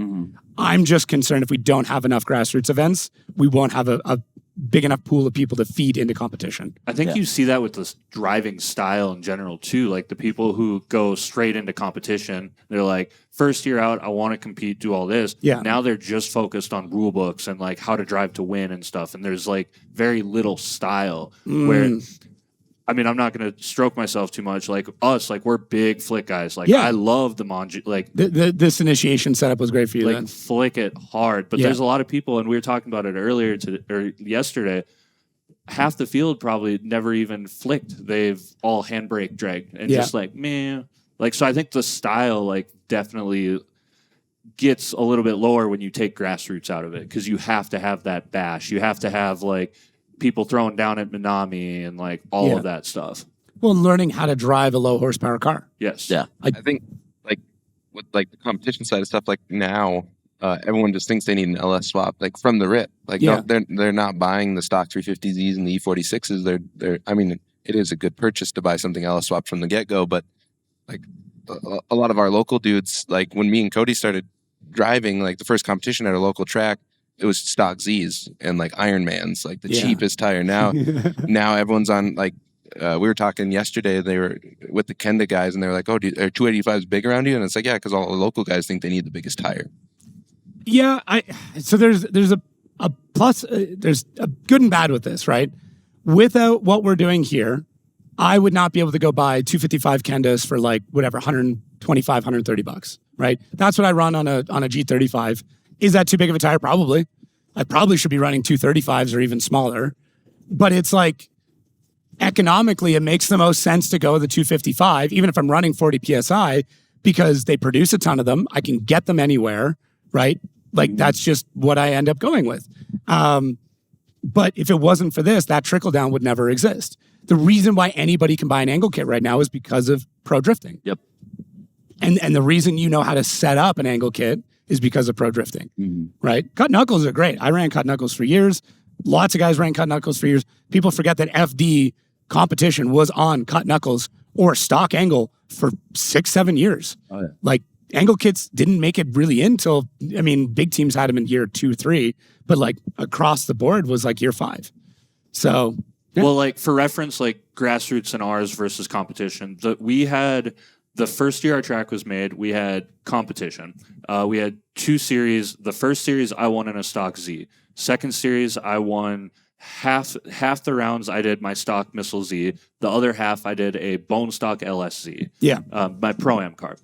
I'm just concerned if we don't have enough grassroots events, we won't have a big enough pool of people to feed into competition. I think you see that with this driving style in general too. Like the people who go straight into competition, they're like, first year out, I want to compete, do all this. Yeah. Now they're just focused on rule books and like how to drive to win and stuff. And there's like very little style where, I mean, I'm not going to stroke myself too much. Like us, like we're big flick guys. Like I love the Monji, like this initiation setup was great for you. like then. flick it hard. But there's a lot of people, and we were talking about it earlier or yesterday. Half the field probably never even flicked. They've all handbrake dragged and just like, man. Like, so I think the style like definitely gets a little bit lower when you take grassroots out of it, because you have to have that bash. You have to have like people throwing down at Minami and like all of that stuff. Well, learning how to drive a low horsepower car. Yes. Yeah. I think like with like the competition side of stuff, like now everyone just thinks they need an LS swap like from the rip. Like they're not buying the stock 350Zs and the E46s. They're I mean, it is a good purchase to buy something LS swap from the get go, but like a lot of our local dudes, like when me and Cody started driving, like the first competition at a local track, it was stock Zs and like Ironmans, like the cheapest tire. Now everyone's on like, we were talking yesterday, they were with the Kenda guys and they were like, oh, are 285s big around you? And it's like, yeah, because all the local guys think they need the biggest tire. Yeah. So there's a plus, there's a good and bad with this, right? Without what we're doing here, I would not be able to go buy 255 Kendas for like whatever, 125, 130 bucks, right? That's what I run on a G35. Is that too big of a tire? Probably. I probably should be running 235s or even smaller. But it's like, economically, it makes the most sense to go with the 255, even if I'm running 40 PSI, because they produce a ton of them. I can get them anywhere, right? Like, that's just what I end up going with. But if it wasn't for this, that trickle down would never exist. The reason why anybody can buy an angle kit right now is because of pro drifting. Yep. And the reason you know how to set up an angle kit is because of pro drifting, right? Cut knuckles are great. I ran cut knuckles for years. Lots of guys ran cut knuckles for years. People forget that FD competition was on cut knuckles or stock angle for 6-7 years. Oh, yeah. Like angle kits didn't make it really until, I mean, big teams had them in year 2, 3, but like across the board was like year 5. So, well, like for reference, like grassroots and ours versus competition, we had the first year our track was made, we had competition. We had 2 series. The first series I won in a stock Z. Second series I won half the rounds I did my stock Missile Z. The other half I did a bone stock LSZ. Yeah. My Pro-Am car.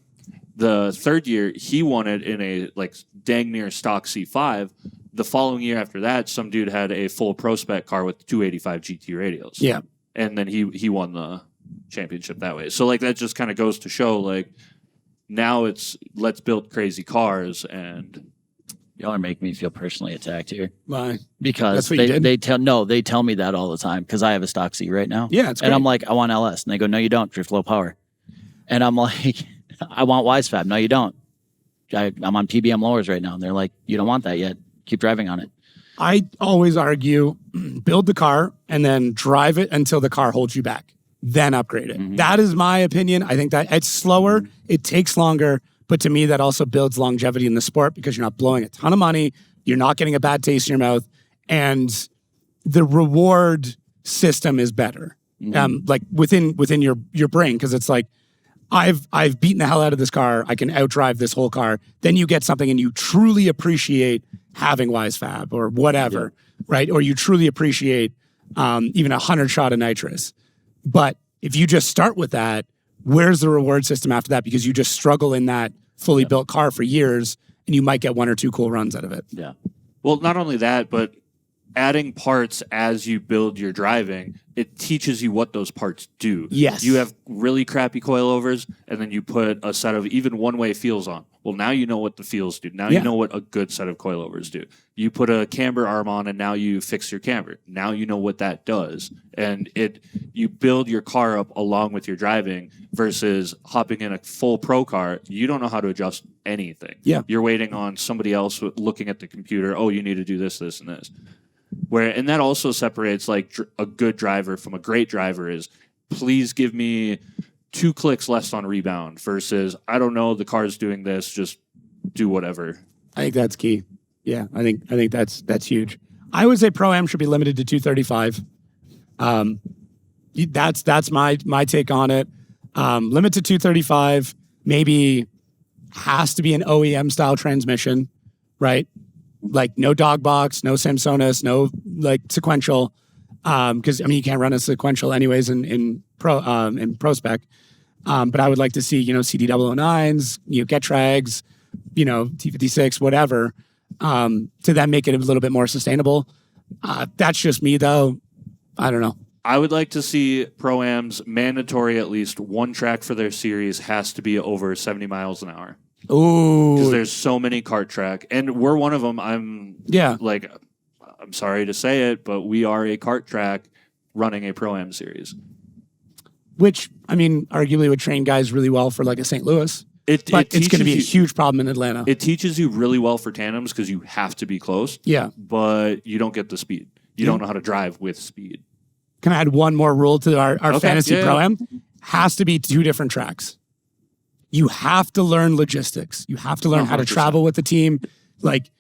The third year he won it in a like dang near stock C5. The following year after that, some dude had a full PROSPEC car with 285 GT radials. Yeah. And then he won the championship that way. So like that just kind of goes to show like now it's let's build crazy cars. And y'all are making me feel personally attacked here. Why? Because they tell me that all the time because I have a stock C right now. Yeah, it's great. And I'm like, I want LS. And they go, no, you don't. Drift low power. And I'm like, I want WiseFab. No, you don't. I'm on PBM lowers right now. And they're like, you don't want that yet. Keep driving on it. I always argue, build the car and then drive it until the car holds you back. Then upgrade it. Mm-hmm. That is my opinion. I think that it's slower. It takes longer. But to me, that also builds longevity in the sport because you're not blowing a ton of money. You're not getting a bad taste in your mouth. And the reward system is better. Like within your brain. Because it's like, I've beaten the hell out of this car. I can outdrive this whole car. Then you get something and you truly appreciate having WiseFab or whatever, right? Or you truly appreciate even 100 shot of nitrous. But if you just start with that, where's the reward system after that? Because you just struggle in that fully built car for years and you might get 1 or 2 cool runs out of it. Yeah. Well, not only that, but adding parts as you build your driving, it teaches you what those parts do. Yes. You have really crappy coilovers, and then you put a set of even one-way feels on. Well, now you know what the feels do. Now you know what a good set of coilovers do. You put a camber arm on, and now you fix your camber. Now you know what that does. And you build your car up along with your driving versus hopping in a full pro car. You don't know how to adjust anything. Yeah. You're waiting on somebody else looking at the computer. Oh, you need to do this, this, and this. And that also separates like a good driver from a great driver is please give me 2 clicks less on rebound versus I don't know, the car's doing this, just do whatever. I think that's key. Yeah, I think that's huge. I would say Pro-Am should be limited to 235. That's my take on it. Limit to 235, maybe has to be an OEM style transmission, right? Like no dog box, no Samsonus, no like sequential. Because I mean you can't run a sequential anyways in PROSPEC. But I would like to see, CD009s, Gettins, T56, whatever, to then make it a little bit more sustainable. That's just me though. I don't know. I would like to see Pro-Ams mandatory at least one track for their series has to be over 70 miles an hour. Ooh. Because there's so many kart track. And we're one of them. I'm sorry to say it, but we are a kart track running a Pro-Am series. Which, I mean, arguably would train guys really well for like a St. Louis. But it's going to be a huge problem in Atlanta. It teaches you really well for tandems because you have to be close. Yeah. But you don't get the speed. You don't know how to drive with speed. Can I add one more rule to our fantasy Pro-Am? Has to be 2 different tracks. You have to learn logistics. You have to learn how to travel with the team. Like,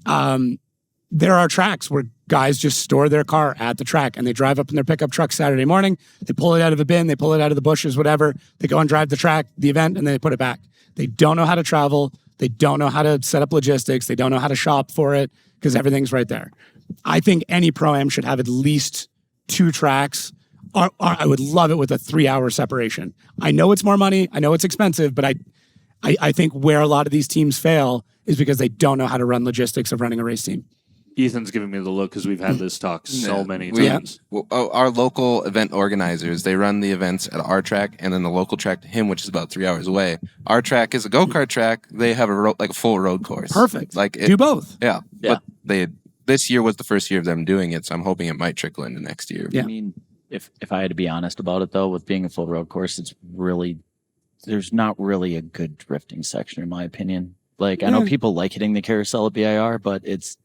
there are tracks where guys just store their car at the track and they drive up in their pickup truck Saturday morning. They pull it out of a bin. They pull it out of the bushes, whatever. They go and drive the track, the event, and then they put it back. They don't know how to travel. They don't know how to set up logistics. They don't know how to shop for it because everything's right there. I think any Pro-Am should have at least 2 tracks. Or I would love it with a 3-hour separation. I know it's more money. I know it's expensive, but I think where a lot of these teams fail is because they don't know how to run logistics of running a race team. Ethan's giving me the look because we've had this talk so many times. Our local event organizers, they run the events at our track and then the local track to him, which is about 3 hours away. Our track is a go-kart track. They have a full road course. Perfect. Do both. Yeah. But this year was the first year of them doing it, so I'm hoping it might trickle into next year. Yeah. I mean, if I had to be honest about it, though, with being a full road course, there's not really a good drifting section, in my opinion. Like, I know people like hitting the carousel at BIR, but it's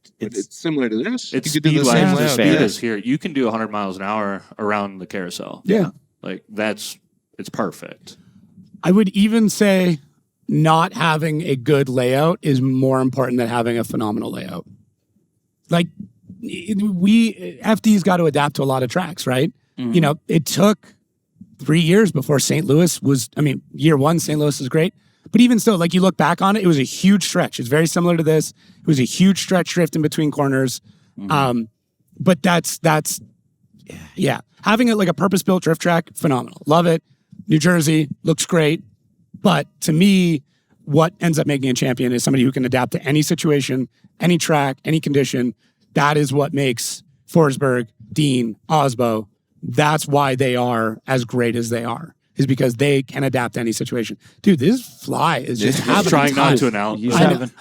similar to this. It's you could do the speed-wise, same the layout. speed is here. You can do 100 miles an hour around the carousel. Yeah. Like, it's perfect. I would even say not having a good layout is more important than having a phenomenal layout. Like, FD's got to adapt to a lot of tracks, right? Mm-hmm. It took 3 years before St. Louis year 1, St. Louis is great. But even still, like you look back on it, it was a huge stretch. It's very similar to this. It was a huge stretch drift in between corners. Mm-hmm. But that's having it like a purpose-built drift track, phenomenal. Love it. New Jersey looks great. But to me, what ends up making a champion is somebody who can adapt to any situation, any track, any condition. That is what makes Forsberg, Dean, Osbo. That's why they are as great as they are. Is because they can adapt to any situation. Dude, this fly is just trying not to acknowledge.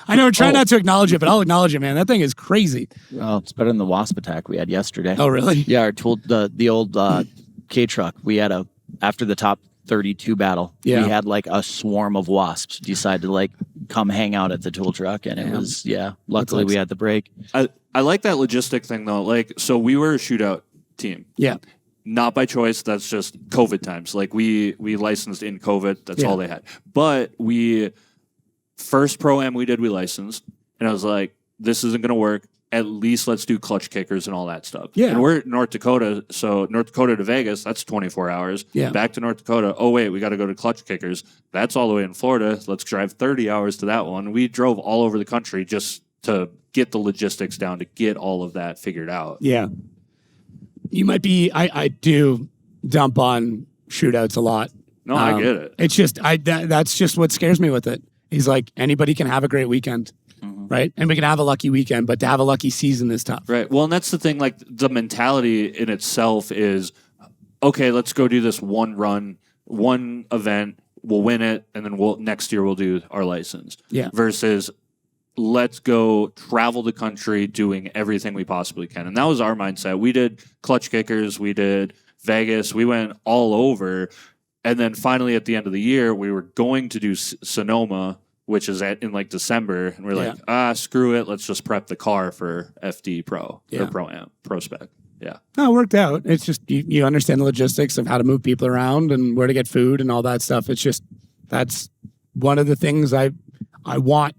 I know we're trying not to acknowledge it, but I'll acknowledge it, man. That thing is crazy. Well, it's better than the wasp attack we had yesterday. Oh, really? Yeah, our tool, the old K truck. We had after the top 32 battle. Yeah. We had like a swarm of wasps decide to like come hang out at the tool truck, and it was luckily we had the break. I like that logistic thing though. Like, so we were a shootout team. Yeah. Not by choice. That's just COVID times. Like we licensed in COVID. That's all they had. But first Pro-Am we licensed, and I was like, this isn't going to work. At least let's do clutch kickers and all that stuff. Yeah. And we're in North Dakota, so North Dakota to Vegas, that's 24 hours. Yeah. Back to North Dakota. Oh wait, we got to go to clutch kickers. That's all the way in Florida. Let's drive 30 hours to that one. We drove all over the country just to get the logistics down, to get all of that figured out. Yeah. You might be, I do dump on shootouts a lot. No, I get it. It's just, that's just what scares me with it. He's like, anybody can have a great weekend. Mm-hmm. right? And we can have a lucky weekend, but to have a lucky season is tough. Right. Well, and that's the thing. Like the mentality in itself is, okay, let's go do this one run, one event. We'll win it, and then next year we'll do our license. Yeah. Versus, let's go travel the country doing everything we possibly can. And that was our mindset. We did Clutch Kickers, we did Vegas, we went all over. And then finally at the end of the year, we were going to do Sonoma, which is in like December. And we're like, screw it. Let's just prep the car for FD Pro or Pro-Am, PROSPEC. Yeah. No, it worked out. It's just you understand the logistics of how to move people around and where to get food and all that stuff. It's just that's one of the things I want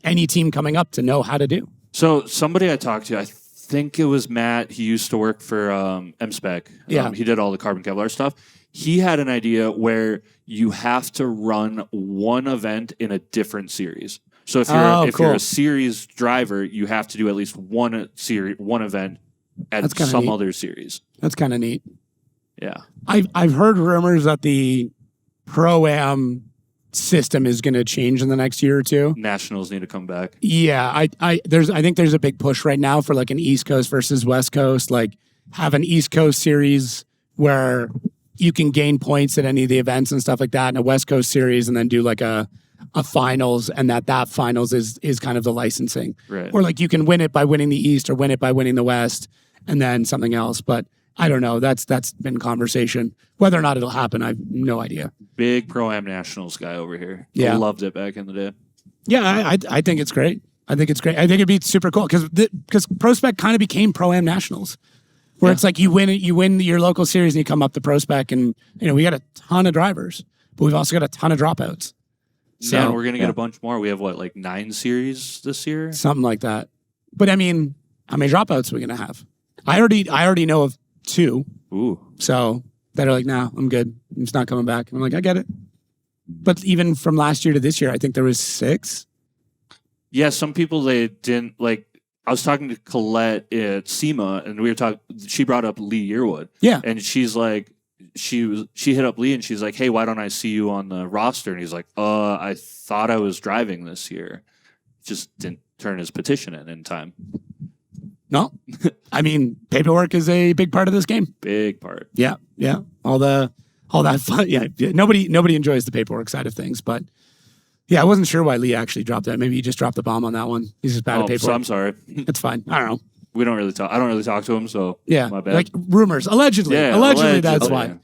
any team coming up to know how to do. So somebody I talked to, I think it was Matt. He used to work for MSpec. Yeah. He did all the carbon Kevlar stuff. He had an idea where you have to run one event in a different series. So if you're a series driver, you have to do at least one event at some neat. other series. That's kind of neat. Yeah. I've heard rumors that the Pro-Am system is going to change in the next year or two. Nationals need to come back. Yeah, I think there's a big push right now for like an East Coast versus West Coast, like have an East Coast series where you can gain points at any of the events and stuff like that, and a West Coast series, and then do like a finals, and that finals is kind of the licensing. Right. Or like you can win it by winning the East or win it by winning the West, and then something else. But I don't know. That's been conversation. Whether or not it'll happen, I have no idea. Big Pro-Am Nationals guy over here. Yeah. Loved it back in the day. Yeah, I think it's great. I think it'd be super cool because PROSPEC kind of became Pro-Am Nationals, where it's like you win your local series and you come up to PROSPEC, and we got a ton of drivers, but we've also got a ton of dropouts. So and we're gonna get a bunch more. We have 9 series this year, something like that. But I mean, how many dropouts are we gonna have? I already know of 2. Ooh. So that are like, nah, I'm good. I'm just not coming back. I'm like, I get it. But even from last year to this year, I think there was 6. Yeah, some people they didn't like. I was talking to Colette at SEMA, and we were talking. She brought up Lee Yearwood. Yeah, and she's like, she hit up Lee, and she's like, "Hey, why don't I see you on the roster?" And he's like, I thought I was driving this year, just didn't turn his petition in time." No, I mean, paperwork is a big part of this game. Big part. Yeah. All that fun. Yeah, nobody enjoys the paperwork side of things, but yeah, I wasn't sure why Lee actually dropped that. Maybe he just dropped the bomb on that one. He's just bad at paperwork. So I'm sorry. It's fine. I don't know. We don't really talk. I don't really talk to him, so yeah, my bad. Like rumors, allegedly. Yeah, allegedly, that's why. Yeah.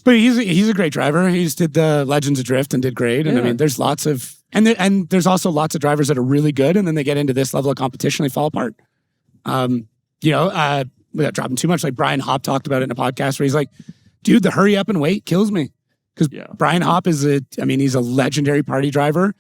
But he's a great driver. He just did the Legends of Drift and did great. And I mean, there's lots of and there's also lots of drivers that are really good, and then they get into this level of competition, they fall apart. Without dropping too much, like Brian Hopp talked about it in a podcast where he's like, dude, the hurry up and wait kills me. Because Brian Hopp he's a legendary party driver,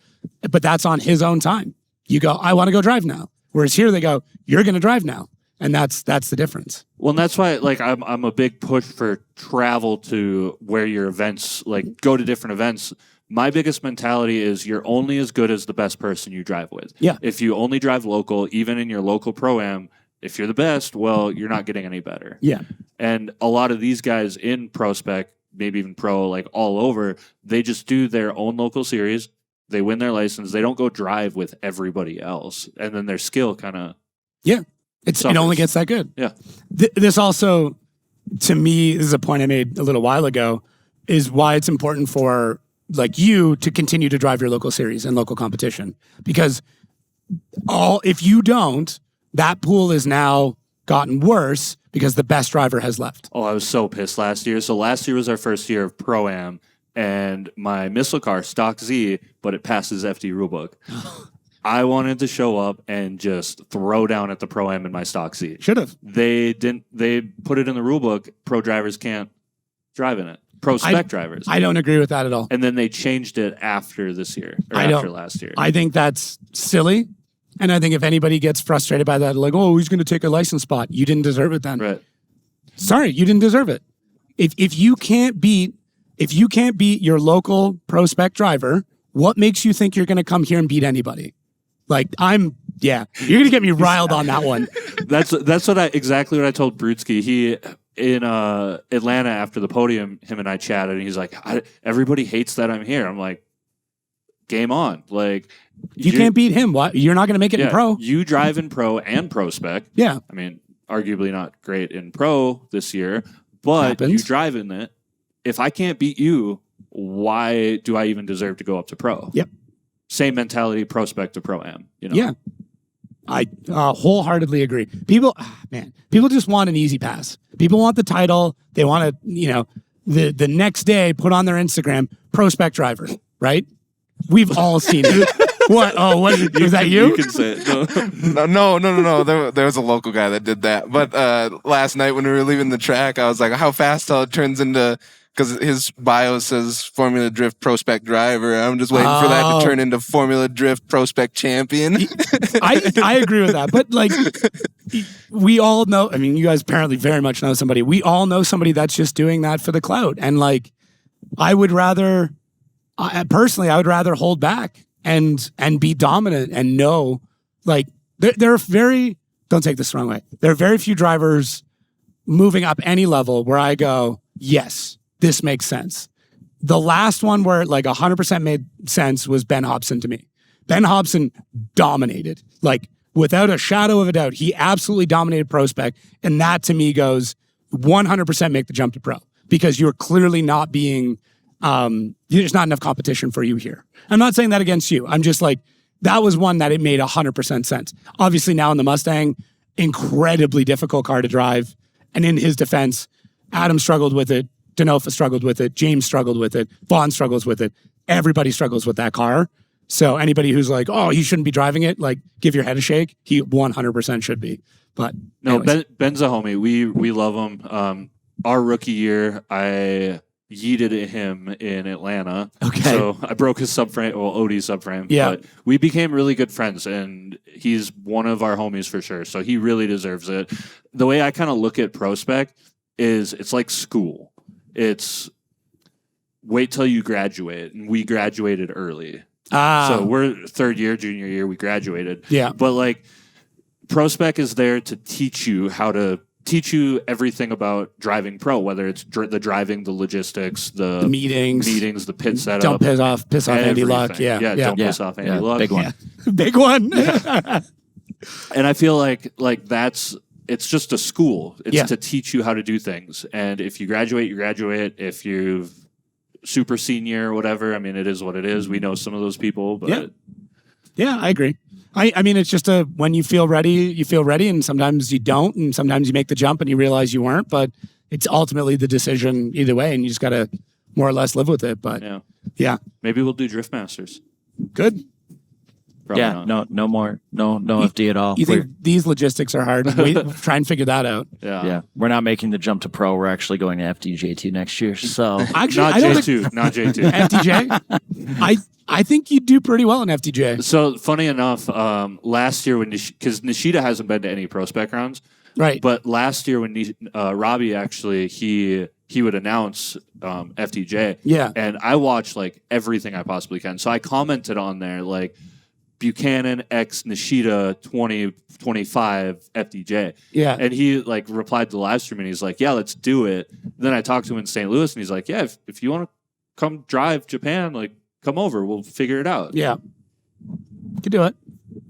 but that's on his own time. You go, I want to go drive now. Whereas here they go, you're going to drive now. And that's the difference. Well, and that's why I'm a big push for travel to where your events, go to different events. My biggest mentality is you're only as good as the best person you drive with. Yeah. If you only drive local, even in your local Pro-Am, if you're the best, well, you're not getting any better. Yeah. And a lot of these guys in PROSPEC, maybe even Pro, all over, they just do their own local series. They win their license. They don't go drive with everybody else. And then their skill kind of... Yeah. It only gets that good. Yeah. This also, to me, this is a point I made a little while ago, is why it's important for you to continue to drive your local series and local competition. Because if you don't, that pool is now gotten worse because the best driver has left. Oh, I was so pissed last year. So last year was our first year of Pro-Am, and my missile car, Stock Z, but it passes FD rulebook. I wanted to show up and just throw down at the Pro-Am in my Stock Z. Should have. They didn't. They put it in the rulebook. Pro drivers can't drive in it. PROSPEC drivers. I don't agree with that at all. And then they changed it after this year, or after last year. I think that's silly. And I think if anybody gets frustrated by that, he's going to take a license spot. You didn't deserve it then. Right. Sorry, you didn't deserve it. If you can't beat your local PROSPEC driver, what makes you think you're going to come here and beat anybody? You're going to get me riled on that one. That's exactly what I told Brutsky. He in Atlanta after the podium, him and I chatted, and he's like, everybody hates that I'm here. I'm like, game on. Like you can't beat him. What? You're not going to make it in pro. You drive in pro and PROSPEC. Yeah. I mean, arguably not great in pro this year, but Happens. you drive in it. If I can't beat you, why do I even deserve to go up to pro? Yep. Same mentality, PROSPEC to pro-am. You know? Yeah. I wholeheartedly agree. People just want an easy pass. People want the title. They want to, the next day put on their Instagram, PROSPEC driver, right? We've all seen it. What? Oh, what? Was that you? You can say it. No. There was a local guy that did that. But last night when we were leaving the track, I was like, how fast till it turns into, because his bio says Formula Drift PROSPEC driver. I'm just waiting for that to turn into Formula Drift PROSPEC champion. I agree with that. But like, we all know, I mean, you guys apparently very much know somebody. We all know somebody that's just doing that for the clout. And like, I would rather hold back and be dominant and know, like, there are don't take this the wrong way. There are very few drivers moving up any level where I go, yes, this makes sense. The last one where it like 100% made sense was Ben Hobson to me. Ben Hobson dominated, like without a shadow of a doubt. He absolutely dominated PROSPEC. And that to me goes 100% make the jump to pro, because you're clearly not being, there's not enough competition for you here. I'm not saying that against you. I'm just like, that was one that it made 100% sense. Obviously now in the Mustang, incredibly difficult car to drive. And in his defense, Adam struggled with it. Denofa struggled with it. James struggled with it. Vaughn struggles with it. Everybody struggles with that car. So anybody who's like, oh, he shouldn't be driving it, like, give your head a shake. He 100% should be. But no, Ben's a homie. We love him. Our rookie year, I yeeted him in Atlanta. Okay. So I broke his subframe, Odie's subframe. Yeah. But we became really good friends, and he's one of our homies for sure. So he really deserves it. The way I kind of look at PROSPEC is it's like school. It's wait till you graduate, and we graduated early. So we're third year, junior year, we graduated. Yeah. But like PROSPEC is there to teach you everything about driving pro, whether it's the driving, the logistics, the meetings, the pit setup. Don't piss off Andy Luck. Everything. Don't piss off Andy Luck. Big one. Big one. And I feel like it's just a school. It's to teach you how to do things. And if you graduate, you graduate. If you've super senior or whatever, I mean, it is what it is. We know some of those people, but yeah, I agree. I mean, it's just when you feel ready, and sometimes you don't, and sometimes you make the jump and you realize you weren't, but it's ultimately the decision either way, and you just got to more or less live with it. But yeah. Maybe we'll do Drift Masters. Good. Probably not. no more. No FD at all. You think these logistics are hard? Try and figure that out. Yeah. We're not making the jump to pro. We're actually going to FDJ2 next year. So actually, not J2, not J2. FDJ? I think you'd do pretty well in FDJ. So funny enough, last year because Nishida hasn't been to any PROSPEC rounds, right? But last year when Robbie actually he would announce FDJ, and I watched like everything I possibly can. So I commented on there like Buchanan X Nishida 2025 FDJ. Yeah. And he like replied to the live stream and he's like, yeah, let's do it. Then I talked to him in St. Louis and he's like, yeah, if you want to come drive Japan, like come over, we'll figure it out. Yeah. Could do it.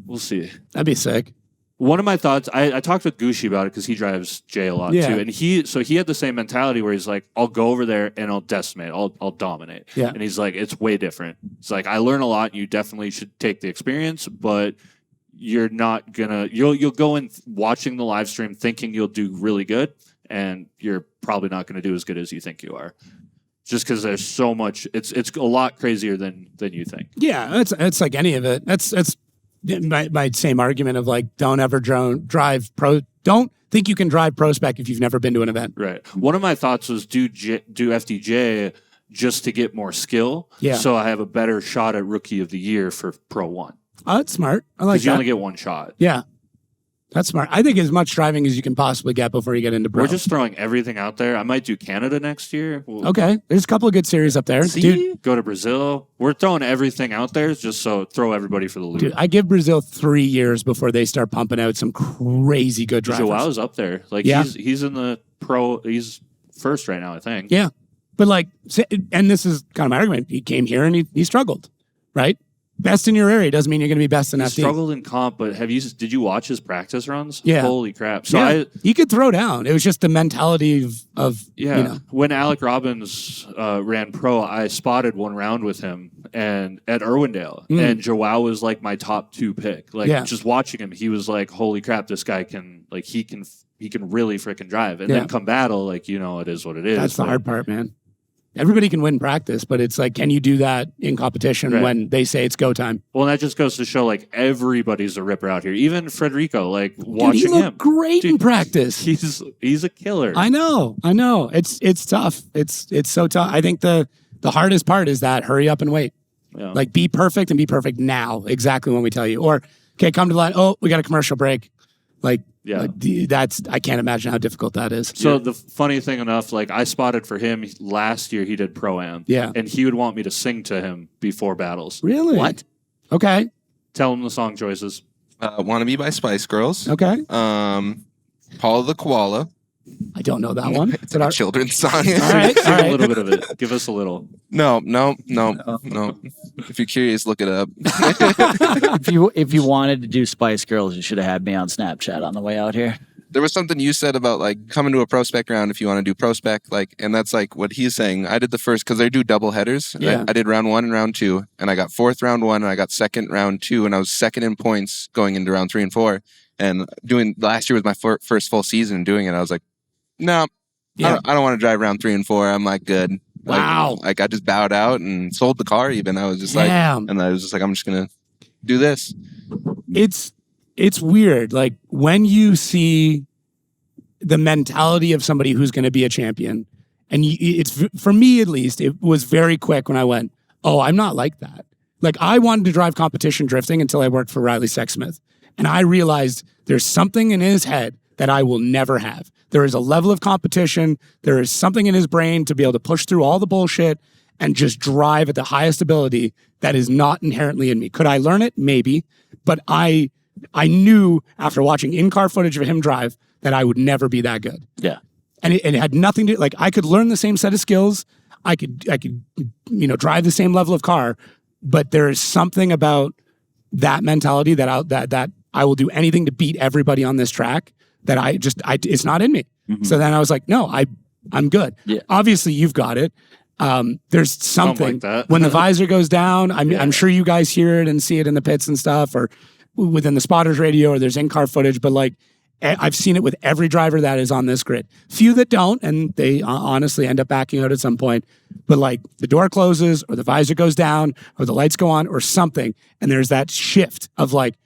We'll see. That'd be sick. One of my thoughts, I talked with Gucci about it because he drives Jay a lot too. And he had the same mentality where he's like, I'll go over there and I'll decimate. I'll dominate. Yeah. And he's like, it's way different. It's like, I learn a lot and you definitely should take the experience, but you're not gonna, you'll go in watching the live stream thinking you'll do really good and you're probably not going to do as good as you think you are. Just because there's so much, it's a lot crazier than you think. Yeah, it's like any of it. That's my same argument of like, don't ever drive pro. Don't think you can drive PROSPEC if you've never been to an event. Right. One of my thoughts was do FDJ just to get more skill. Yeah. So I have a better shot at Rookie of the Year for Pro 1. Oh, that's smart. I like that. Because you only get one shot. Yeah. That's smart. I think as much driving as you can possibly get before you get into pro. We're just throwing everything out there. I might do Canada next year. Okay. There's a couple of good series up there. See? Dude, go to Brazil. We're throwing everything out there just so throw everybody for the loop. Dude, I give Brazil 3 years before they start pumping out some crazy good drivers. Joao's up there. Like he's in the pro. He's first right now, I think. Yeah. But like, and this is kind of my argument. He came here and he struggled. right? Best in your area doesn't mean you're going to be best in He FD. struggled in comp, but did you watch his practice runs? Yeah. Holy crap. So Yeah, he could throw down. It was just the mentality of Yeah. you know. When Alec Robbins ran pro, I spotted one round with him and at Irwindale. And Joao was like my top 2 pick. Like just watching him, he was like, holy crap, this guy can he can really freaking drive. And then come battle, like, it is what it is. That's the hard part, man. Everybody can win practice, but it's like, can you do that in competition when they say it's go time? Well, and that just goes to show, like, everybody's a ripper out here. Even Federico, like, watching Dude, he looked him. great in practice. He's a killer. I know. It's tough. It's so tough. I think the hardest part is that hurry up and wait. Yeah. Like, be perfect and be perfect now, exactly when we tell you. Or, okay, come to the line. Oh, we got a commercial break. Like, I can't imagine how difficult that is. So the funny thing enough, like, I spotted for him last year, he did Pro-Am. Yeah. And he would want me to sing to him before battles. Really? What? Okay. Tell him the song choices. "Wanna Be" by Spice Girls. Okay. "Paula the Koala." I don't know that one. It's a children's song. All right. Sing a little bit of it. Give us a little. No. If you're curious, look it up. If you wanted to do Spice Girls, you should have had me on Snapchat on the way out here. There was something you said about like coming to a PROSPEC round if you want to do PROSPEC, like, and that's like what he's saying. I did the first because they do double headers. Yeah. I did round 1 and round 2, and I got 4th round 1, and I got 2nd round 2, and I was 2nd in points going into round 3 and 4. And doing last year was my first full season doing it. I was like, no, I don't want to drive round 3 and 4. I'm like, good. Wow. Like I just bowed out and sold the car. Even I was just like, and I was just like, I'm just gonna do this. It's weird. Like when you see the mentality of somebody who's going to be a champion, and it's for me at least, it was very quick when I went, oh, I'm not like that. Like I wanted to drive competition drifting until I worked for Riley Sexsmith, and I realized there's something in his head that I will never have. There is a level of competition. There is something in his brain to be able to push through all the bullshit and just drive at the highest ability that is not inherently in me. Could I learn it? Maybe. But I knew after watching in-car footage of him drive that I would never be that good. Yeah. And it had nothing to, like, I could learn the same set of skills. I could drive the same level of car, but there is something about that mentality that I will do anything to beat everybody on this track that it's not in me. Mm-hmm. So then I was like, no, I'm good. Yeah. Obviously you've got it. There's something like when the visor goes down, I'm sure you guys hear it and see it in the pits and stuff, or within the spotters radio, or there's in-car footage, but like I've seen it with every driver that is on this grid. Few that don't, and they honestly end up backing out at some point, but like the door closes or the visor goes down or the lights go on or something, and there's that shift of like,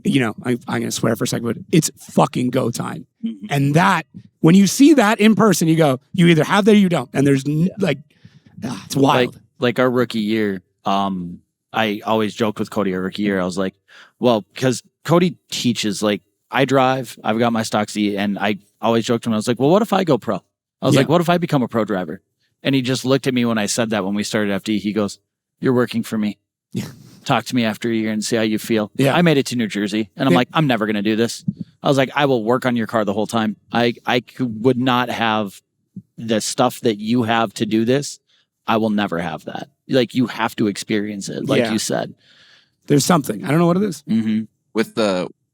I'm going to swear for a second, but it's fucking go time. Mm-hmm. And that, when you see that in person, you go, you either have that or you don't. And there's it's wild. Like our rookie year, I always joked with Cody our rookie year. I was like, well, because Cody teaches, like, I drive, I've got my stock seat, and I always joked to him. I was like, well, what if I go pro? I was like, what if I become a pro driver? And he just looked at me when I said that when we started FD. He goes, you're working for me. Talk to me after a year and see how you feel. Yeah. I made it to New Jersey, and I'm like, I'm never going to do this. I was like, I will work on your car the whole time. I would not have the stuff that you have to do this. I will never have that. Like, you have to experience it, like you said. There's something. I don't know what it is. Mm-hmm. With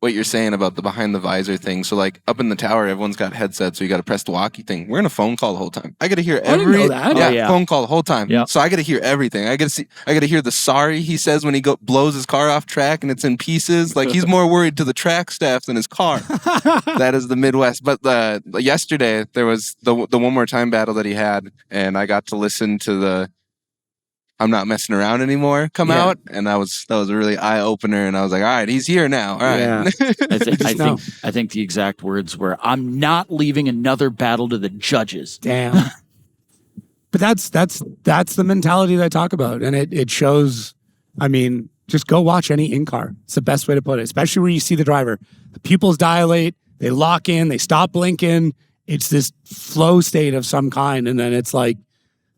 what you're saying about the behind the visor thing. So like up in the tower, everyone's got headsets, so you got to press the walkie thing. We're in a phone call the whole time. I got to hear phone call the whole time. Yep. So I got to hear everything. I got to hear the sorry he says when he blows his car off track and it's in pieces. Like he's more worried to the track staff than his car. That is the Midwest. But yesterday there was the one more time battle that he had, and I got to listen to the I'm not messing around anymore come out, and that was a really eye opener. And I was like, all right, he's here now. All right. Yeah. I think the exact words were, I'm not leaving another battle to the judges. Damn. But that's the mentality that I talk about, and it shows. I mean, just go watch any in-car. It's the best way to put it, especially where you see the driver. The pupils dilate, they lock in, they stop blinking. It's this flow state of some kind, and then it's like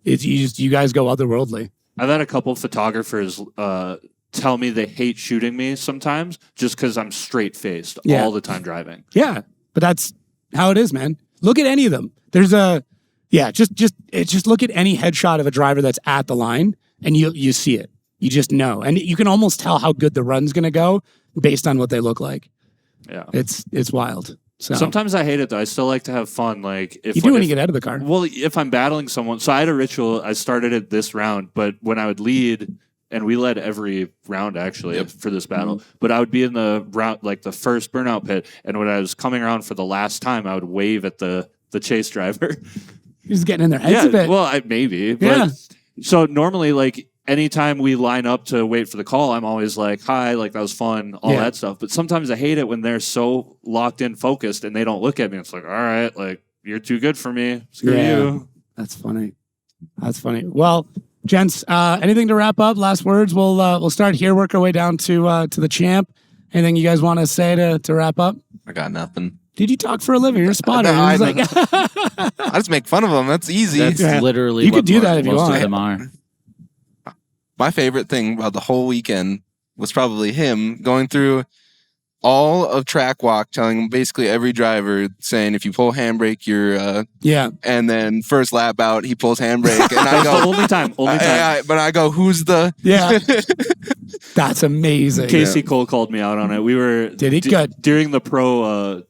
you guys go otherworldly. I've had a couple photographers tell me they hate shooting me sometimes just because I'm straight-faced all the time driving. Yeah, but that's how it is, man. Look at any of them. There's just look at any headshot of a driver that's at the line, and you see it. You just know. And you can almost tell how good the run's going to go based on what they look like. Yeah. It's wild. So Sometimes I hate it though. I still like to have fun. Like if you do when you get out of the car. Well, if I'm battling someone, so I had a ritual. I started it this round, but when I would lead, and we led every round actually for this battle, but I would be in the round, like the first burnout pit, and when I was coming around for the last time, I would wave at the chase driver. You're just getting in their heads a bit. Well, maybe. But, so normally, like anytime we line up to wait for the call, I'm always like, "Hi," like that was fun, all that stuff. But sometimes I hate it when they're so locked in, focused, and they don't look at me. It's like, all right, like you're too good for me. Screw you. That's funny. That's funny. Well, gents, anything to wrap up? Last words. We'll start here, work our way down to the champ. Anything you guys want to say to wrap up? I got nothing. Did you talk for a living? You're a spotter. I I just make fun of them. That's easy. That's literally You what could do that if you most want. of them are. My favorite thing about the whole weekend was probably him going through all of track walk, telling basically every driver, saying if you pull handbrake, you're and then first lap out, he pulls handbrake, and I go only time. But I go, who's the That's amazing. Casey Cole called me out on it. We were good during the pro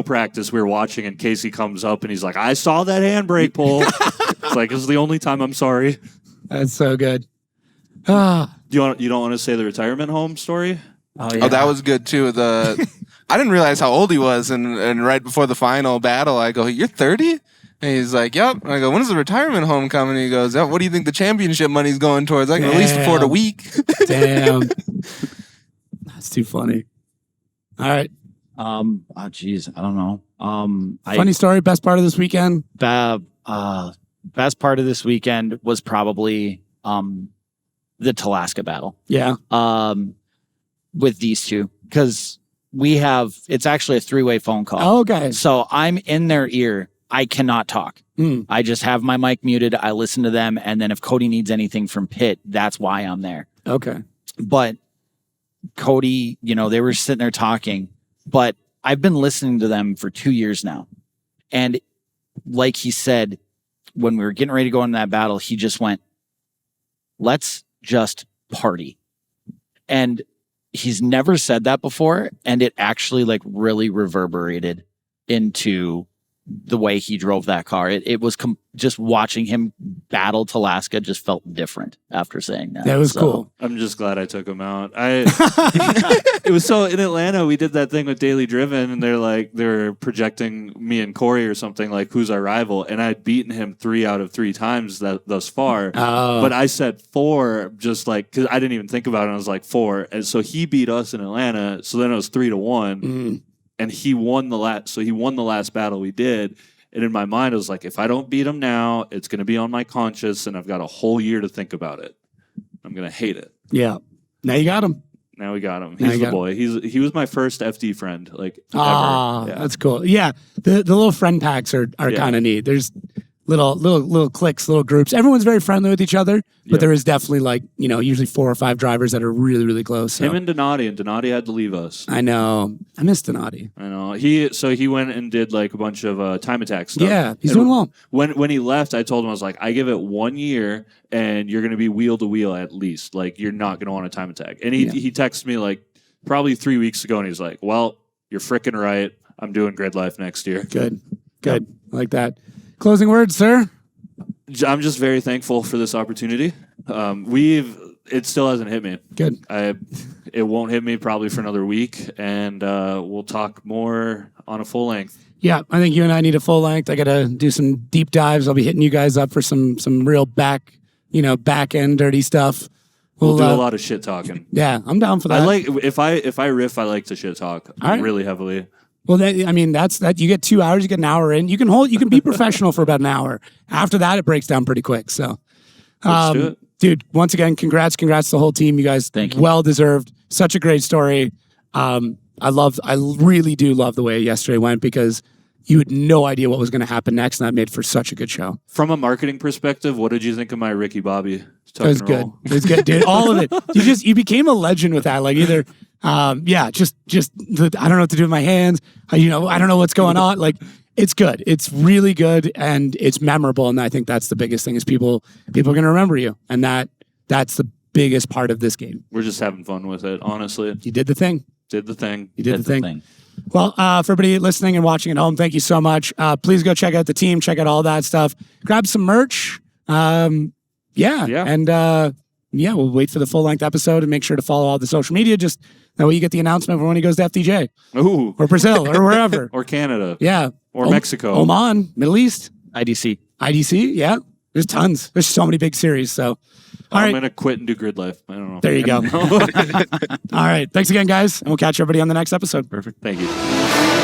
practice. We were watching, and Casey comes up and he's like, "I saw that handbrake pull." It's like, "This is the only time. I'm sorry." That's so good. You don't want to say the retirement home story? Oh, that was good too. I didn't realize how old he was, and right before the final battle, I go, "You're 30?" And he's like, "Yep." And I go, "When is the retirement home coming?" And he goes, "What do you think the championship money's going towards? I can at least afford a week." Damn. That's too funny. All right. Oh geez, I don't know. Funny story. Best part of this weekend. Best part of this weekend was probably the Talaska battle. Yeah. With these two, because it's actually a 3-way phone call. Oh, okay. So I'm in their ear. I cannot talk. I just have my mic muted. I listen to them. And then if Cody needs anything from pit, that's why I'm there. Okay. But Cody, they were sitting there talking, but I've been listening to them for 2 years now. And like he said, when we were getting ready to go into that battle, he just went, "Let's just party." And he's never said that before. And it actually really reverberated into the way he drove that car. It was just watching him battle Talaska just felt different after saying that. That was cool. I'm just glad I took him out. It was so in Atlanta, we did that thing with Daily Driven, and they were projecting me and Corey or something, like who's our rival, and I'd beaten him 3 out of 3 times thus far. But I said 4, just because I didn't even think about it. I was like 4, and so he beat us in Atlanta. So then it was 3-1. And he won the last battle we did. And in my mind, I was like, if I don't beat him now, it's going to be on my conscience, and I've got a whole year to think about it. I'm going to hate it. Yeah. Now you got him. Now we got him. He's the boy. He was my first FD friend, ever. Yeah. That's cool. Yeah. The little friend packs are kind of neat. There's little cliques, little groups. Everyone's very friendly with each other, but there is definitely usually 4 or 5 drivers that are really, really close. So. Him and Donati had to leave us. I know. I miss Donati. I know. He went and did a bunch of time attack stuff. Yeah, he's doing well. When he left, I told him, I was like, I give it 1 year and you're going to be wheel to wheel at least. You're not going to want a time attack. And he texted me probably 3 weeks ago, and he's like, well, you're freaking right. I'm doing grid life next year. Good. I like that. Closing words, sir? I'm just very thankful for this opportunity. It still hasn't hit me. Good. It won't hit me probably for another week, and we'll talk more on a full length. Yeah, I think you and I need a full length. I got to do some deep dives. I'll be hitting you guys up for some real back end dirty stuff. We'll do a lot of shit talking. Yeah, I'm down for that. I like if I riff, I like to shit talk really heavily. Well, that's that. You get 2 hours, you get an hour in. You can be professional for about an hour. After that, it breaks down pretty quick. So, let's do it. Dude, once again, congrats to the whole team. You guys, thank you. Well deserved. Such a great story. I really do love the way yesterday went, because you had no idea what was going to happen next, and that made for such a good show. From a marketing perspective, what did you think of my Ricky Bobby? It was good. It was good, dude. All of it. You became a legend with that. I don't know what to do with my hands. I don't know what's going on. It's good. It's really good, and it's memorable. And I think that's the biggest thing is people are going to remember you. And that's biggest part of this game. We're just having fun with it, honestly. You did the thing. Did the thing. You did the That's thing. Well, for everybody listening and watching at home, thank you so much. Please go check out the team, check out all that stuff. Grab some merch. And we'll wait for the full-length episode and make sure to follow all the social media. Just that way you get the announcement for when he goes to FDJ Ooh. or Brazil or wherever. Or Canada. Yeah. Or Mexico. Oman, Middle East. IDC. IDC, yeah. There's tons. There's so many big series. So, all I'm right. going to quit and do grid life. I don't know. There you go. All right. Thanks again, guys. And we'll catch everybody on the next episode. Perfect. Thank you.